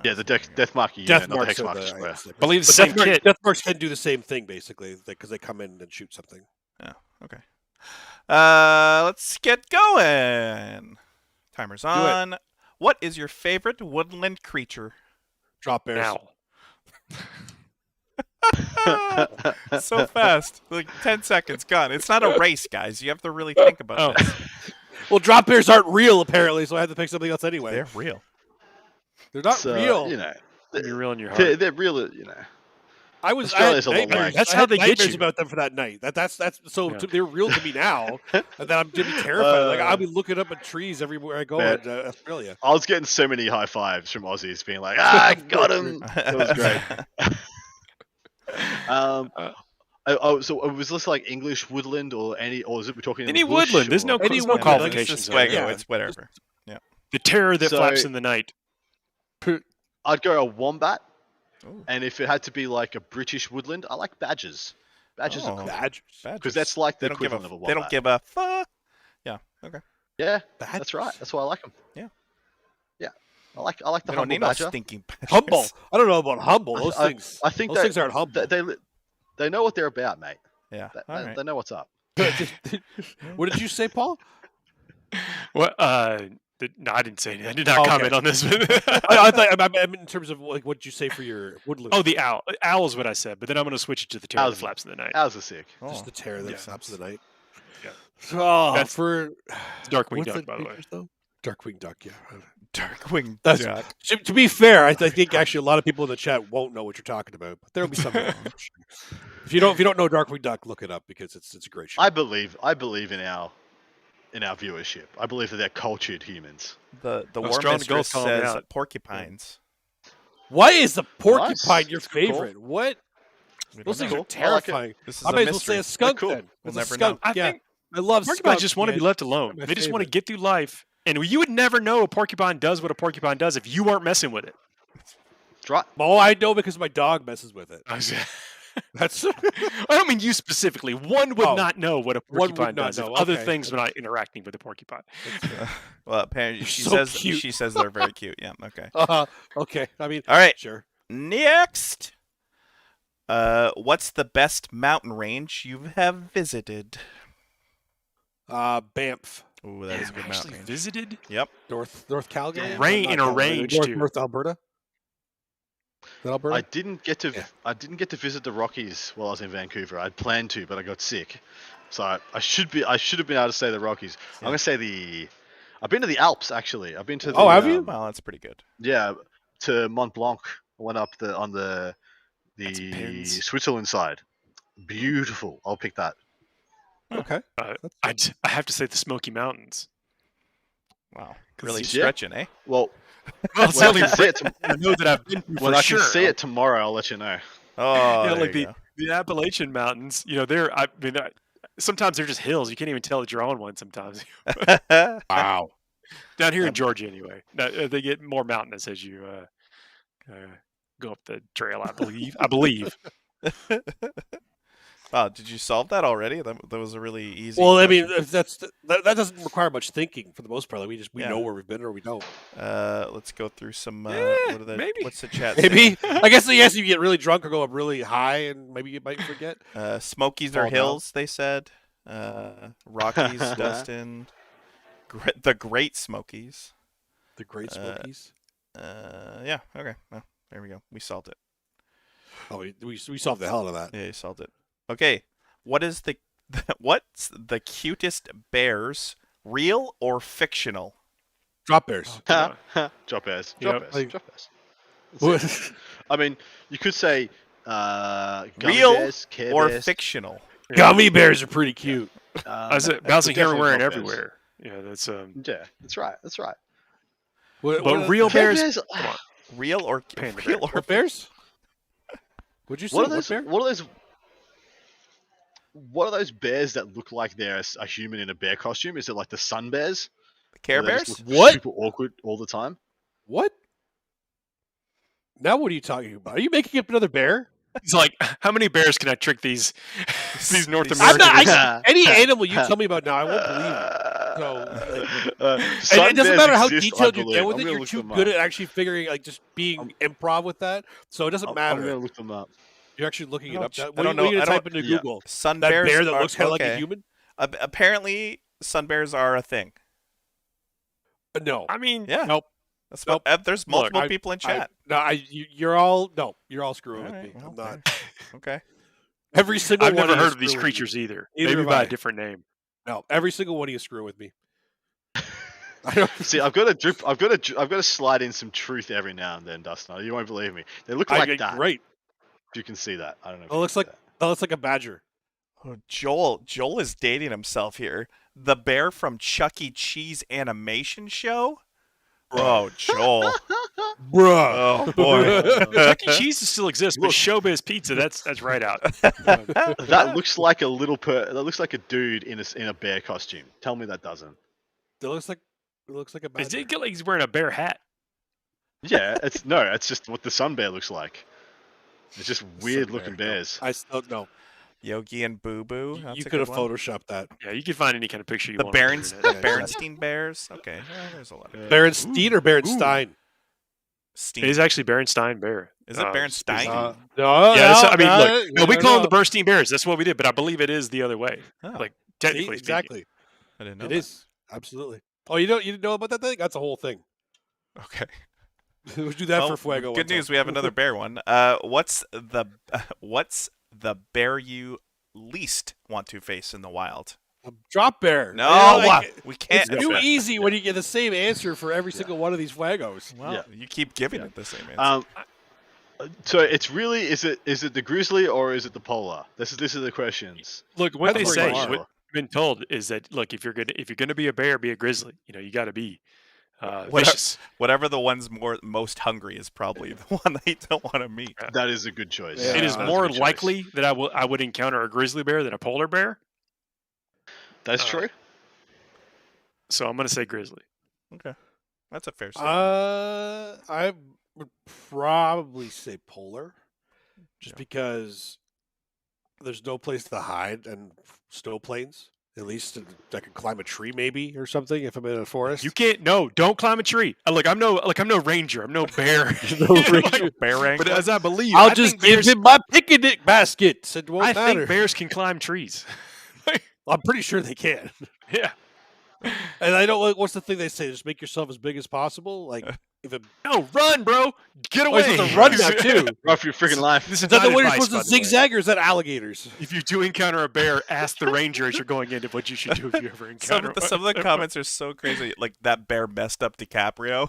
Yeah, the death mark. Yeah, Death not the marks hex are mark. the- square. yeah. Believe the But same kit. death marks can do the same thing basically because they come in and shoot something. Yeah. Okay. Let's get going. Timer's on. What is your favorite woodland creature? Drop bears. Now. So fast. Like 10 seconds gone. It's not a race, guys. You have to really think about this. Well, drop bears aren't real apparently, so I had to pick something else anyway. They're real. They're not So, real. You're real in your heart. they're real. I had Australia's a lot nightmares. like- That's I how had they get nightmares you. about them for that night. That's so Yeah. they're real to me now, and then I'm gonna be terrified. Like I'll be looking up at trees everywhere I go Man. in Australia. I was getting so many high fives from Aussies being like, I got him. That was great. So was this like English woodland or is it we're talking in Any the bush, woodland. There's or- no, Any there's no woodland. qualifications. It's on it. Fuego. Yeah. It's whatever. The terror that So- flaps in the night. I'd go a wombat, Ooh. and if it had to be like a British woodland, I like badgers. Badgers Oh. are cool. Badgers. Because that's like the They don't give equivalent of a They wombat. don't give a fuck. Yeah. Okay. Yeah, Badgers. that's right. That's why I like them. Yeah. Yeah. I like the They don't humble need no badger. stinking badgers. Humble. I don't know about humble. Those things. I think those things aren't humble. they know what they're about, mate. Yeah. They, All right. they know what's up. What did you say, Paul? What? No, I didn't say anything. I did not Oh, okay. comment on this. I thought I meant in terms of like what did you say for your woodland? Oh, the owl. Owl is what I said, but then I'm going to switch it to the terror that Owls. flaps in the night. Owls are sick. just the terror that Yeah. stops the night. Yeah. Oh, That's- for It's Darkwing Duck, woodland by the way. creatures, though? Darkwing Duck, yeah. Darkwing That's- Duck. To be fair, I think actually a lot of people in the chat won't know what you're talking about, but there'll be some. If you don't know Darkwing Duck, look it up because it's a great show. I believe in our viewership. I believe that they're cultured humans. The Oh, war strong to go mistress call me says out. porcupines. Why is the porcupine Nice. your That's cool. favorite? What? We Those don't things know. are terrifying. This is I a may as well say mystery. a skunk cool. then. We'll It's never a skunk. know. I yeah. think I love Porcupines skunks, just want to be man. left alone. They're my They just want to favorite. get through life. And you would never know a porcupine does what a porcupine does if you aren't messing with it. That's right. Oh, I know because my dog messes with it. That's I don't mean you specifically. One would Oh. not know what a One would porcupine not does if know, other okay. things were not interacting with the porcupine. Well, apparently They're she so says cute. she says they're very cute. Yeah. Okay. okay. I mean, All right. sure. Next. What's the best mountain range you have visited? Banff, Ooh, that is a good mountain Actually range. visited? Yep. North Calgary. Yeah. Rain Not in a Calgary, range, too. North Alberta. Is that Alberta? I didn't get to Yeah. I didn't get to visit the Rockies while I was in Vancouver. I'd planned to, but I got sick. So I should have been able to say the Rockies. I'm gonna say I've been to the Alps actually. I've been to the, Oh, have you? Well, that's pretty good. Yeah, to Mont Blanc. I went up on the That's pins. Switzerland side. Beautiful. I'll pick that. Okay. I have to say the Smoky Mountains. Wow. Really Yeah. stretching, eh? Well, Well, it's when I only can see it, I know that I've been to when for I sure. can see it tomorrow, I'll let you know. Oh, Yeah, there like you the Appalachian Mountains. Sometimes they're just hills. You can't even tell that you're on one sometimes. go. Wow. Down here in Georgia, anyway. They get more mountainous as you go up the trail, I believe. Wow, did you solve that already? That was a really easy. Well, I mean, question. that doesn't require much thinking for the most part. Like we Yeah. know where we've been or we don't. Let's go through some. Yeah, what are the, maybe. What's the chat? Maybe I guess yes, you get really drunk or go up really high, and maybe you might forget. Say? Smokies Fall are down. hills. They said. Rockies, Dustin. The Great Smokies. The Great Smokies. Yeah. Okay. Well, there we go. We solved it. Oh, we solved the hell out of that. Yeah, you solved it. Okay. What's the cutest bears? Real or fictional? Drop bears. Drop airs. Yeah, Drop airs. like- Drop airs. I mean, you could say gummy Real bears, Care or Bears. fictional? Gummy bears are pretty cute. I said That's bouncing definitely everywhere and drop bears. everywhere. Yeah, that's Yeah, that's right. That's right. But real Care bears. Bears, Come on. Real or Panda real bear. or What bears? Would you say what are what those? bear? What are those? what are those bears that look like they're a human in a bear costume? Is it like the sun bears? Care Where they just Bears? look What? Super awkward all the time. What? Now what are you talking about? Are you making up another bear? He's like, how many bears can I trick these North These- I'm Americans? not. Any animal you tell me about now, I won't believe it. So, and Sun it doesn't bears matter how exist, I detailed you believe. get with I'm it. gonna You're look too them good up. at actually figuring, like, just being improv with that. So it doesn't I'm matter. gonna look them up. You're actually looking it up. I What are don't know. you going I to don't- type into yeah. Google? Sun That bears bear that are- looks kind of like a okay. human? Apparently, sun bears are a thing. No. I mean, Yeah. nope. That's Nope. what, there's Look, multiple people in chat. You're all screwing with Alright, me. well, I'm not. Okay. Every single I've one never of you heard is of these screwing with me. creatures either. Neither Maybe have by I. a different name. No, every single one of you is screwing with me. I don't. See, I've got to slide in some truth every now and then, Dustin. You won't believe me. They look like that. Great. You can see that. I don't know. If It you looks can like see that looks like a badger. Oh, Joel is dating himself here. The bear from Chuck E. Cheese animation show? Oh, Joel. Bruh. Oh, boy. Chuck E. Cheese still exists, but Showbiz Pizza, that's right out. that. That looks like a little that looks like a dude in a bear costume. Tell me that doesn't. It looks like a Is badger. it like he's wearing a bear hat? Yeah, it's just what the sun bear looks like. It's just weird looking bear, no. bears. I still no. Yogi and Boo Boo. You could have photoshopped that. Yeah, you can find any kind of picture you The want. on the Barons, internet. the Berenstein Bears. Okay, well, there's a lot of Berenstein or Berenstein? Steam. It is actually Berenstein Bear. Is it Berenstein? No. Yeah, no, I mean, no, look, no, we no, call no. them the Bernstein Bears. That's what we did, but I believe it is the other way. Oh, Like See, technically speaking. exactly. I didn't know It that. is absolutely. Oh, you didn't know about that thing? That's a whole thing. Okay. We'll do that Well, for Fuego. Good news, we have another bear one. What's the bear you least want to face in the wild? Drop bear. No, Like, we can't. it's too easy when you get the same answer for every single one of these Fuegos. Well, Yeah. you keep giving it the same answer. So it's really is it the grizzly or is it the polar? This is the questions. Look, what they That's say, pretty what sure. I've been told is that look, if you're gonna be a bear, be a grizzly. You know, you got to be Whatever- vicious. Whatever the one's most hungry is probably the one they don't want to meet. That is a good choice. Yeah. It is That a more good choice. likely that I would encounter a grizzly bear than a polar bear. That's true. So I'm gonna say grizzly. Okay, that's a fair statement. I would probably say polar, just Yeah. because there's no place to hide and snow plains. At least I could climb a tree, maybe, or something if I'm in a forest. You can't. No, don't climb a tree. Look, I'm no ranger. I'm no bear. No ranger. Bear But wrangler? as I believe, I'll I just think give bears, him my picnic basket. It won't I matter. think bears can climb trees. I'm pretty sure they can. Yeah. And I don't like. What's the thing they say? Just make yourself as big as possible. Like if it. No, run, bro. Get Oh, away. you're supposed to run now too. Run for your freaking life. This Is that the way you're advice, supposed to by the way. zigzag, or is that alligators? If you do encounter a bear, ask the ranger as you're going into what you should do if you ever encounter Some of the comments are so crazy. Like that bear messed up DiCaprio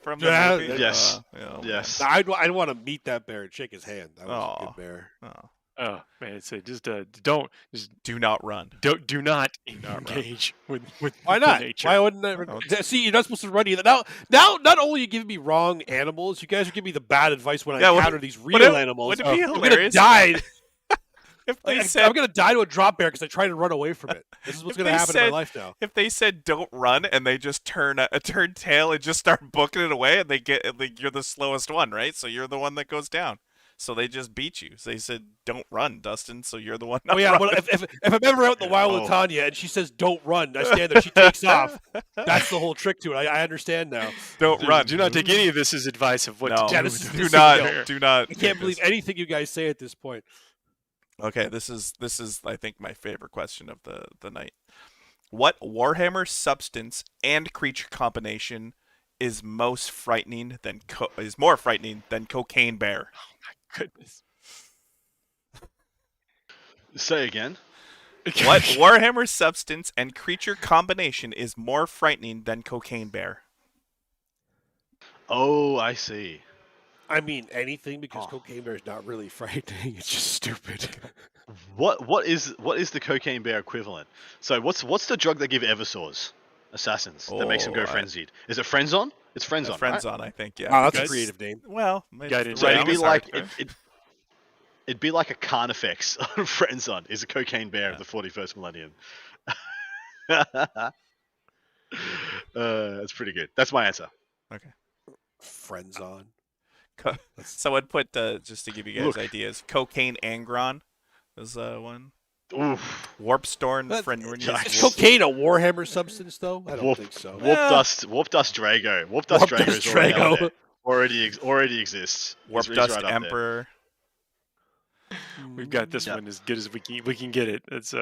from the Yeah, movie. yes. Yeah, Yes. I'd want to meet that bear and shake his hand. That was a Aw. good bear. Oh, Oh man, so just do not run. do not not run. engage with Why the not? nature. Why wouldn't I? Oh, See, you're not supposed to run either. Now, not only are you giving me wrong animals, you guys are giving me the bad advice when Yeah, I would- encounter these would real it- animals. would it be I'm gonna hilarious? die. If they Like, said I'm gonna die to a drop bear because I tried to run away from it. This is what's If gonna they happen in said- my life now. if they said don't run and they just turn tail and just start booking it away and you're the slowest one, right? So you're the one that goes down. So they just beat you. So they said don't run, Dustin. So you're the one. Oh yeah, well, if I'm ever out in the wild with Tanya and she says don't run, I stand there. She takes off. That's the whole trick to it. I understand now. don't run. Do not take any of this as advice of what No, to Yeah, do. this is- do this is not, real. do not. I can't believe anything you guys say at this point. Okay, this is I think my favorite question of the night. What Warhammer substance and creature combination is more frightening than cocaine bear? Goodness. Say again. What Warhammer substance and creature combination is more frightening than cocaine bear? Oh, I see. I mean anything because Oh. cocaine bear is not really frightening. It's just stupid. What is the cocaine bear equivalent? So what's the drug they give Eversaws assassins that makes them Oh, go I- frenzied? Is it Frenzon? It's Frenzon. Friends right? on, I think. Yeah. Wow, that's a Guys- creative name. Well, Guidance So right, it'd be it's like hard. it'd be like a Carnifex on Friendzone is a cocaine bear of the 41st millennium. That's pretty good. That's my answer. Okay. Friends on. Someone put just to give you guys ideas. Cocaine Angron was one. Oof. Warpstorm. Is cocaine a Warhammer substance, though? I don't think so. Warp Dust Drago. Warp Dust Drago is already exists. Warp Dust Emperor. We've got this one as good as we can get it. It's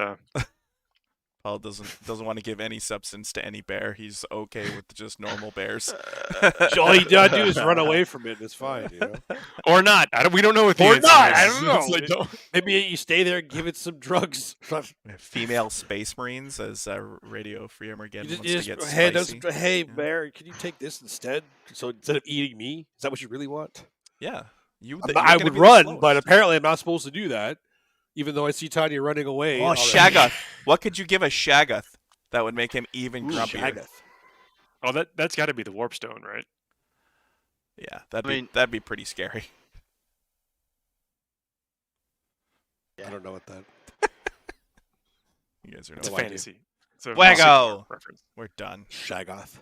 Paul doesn't want to give any substance to any bear. He's okay with just normal bears. All you gotta do is run away from it. It's fine, you know. Or not. We don't know what the Or answer not. is. I don't know. It's like, Maybe you stay there and give it some drugs. Female Space Marines, as Radio Free Armageddon wants to get hey, spicy. Bear, can you take this instead? So instead of eating me, is that what you really want? Yeah. I would run, but apparently I'm not supposed to do that. Even though I see Tanya running away. Oh, Shaggoth. What could you give a Shaggoth that would make him even grumpier? Shaggoth. Oh, that's got to be the Warpstone, right? Yeah, that'd be pretty scary. I don't know what that. You guys are It's a no fantasy. It's a Fuego. reference. We're done. Shaggoth.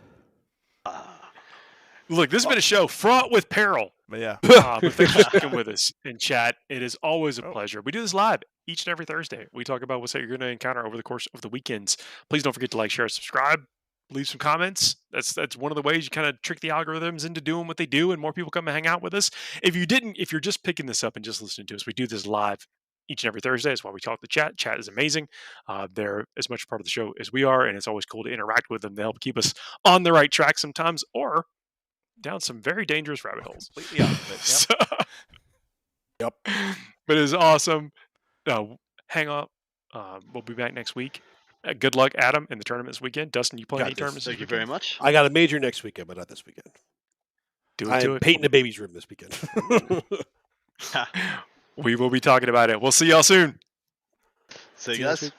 Look, this has been a show fraught with peril. But yeah. But thanks for sticking with us in chat. It is always a pleasure. We do this live each and every Thursday. We talk about what you're going to encounter over the course of the weekends. Please don't forget to like, share, subscribe, leave some comments. That's one of the ways you kind of trick the algorithms into doing what they do, and more people come and hang out with us. If you're just picking this up and just listening to us, we do this live each and every Thursday. That's why we talk to chat. Chat is amazing. They're as much a part of the show as we are, and it's always cool to interact with them. They help keep us on the right track sometimes, or down some very dangerous rabbit holes. Completely opposite. Yep. But it's awesome. Hang on. We'll be back next week. Good luck, Adam, in the tournament this weekend. Dustin, you playing any tournaments? Thank you very much. I got a major next weekend, but not this weekend. I'm painting the baby's room this weekend. We will be talking about it. We'll see y'all soon. See you guys.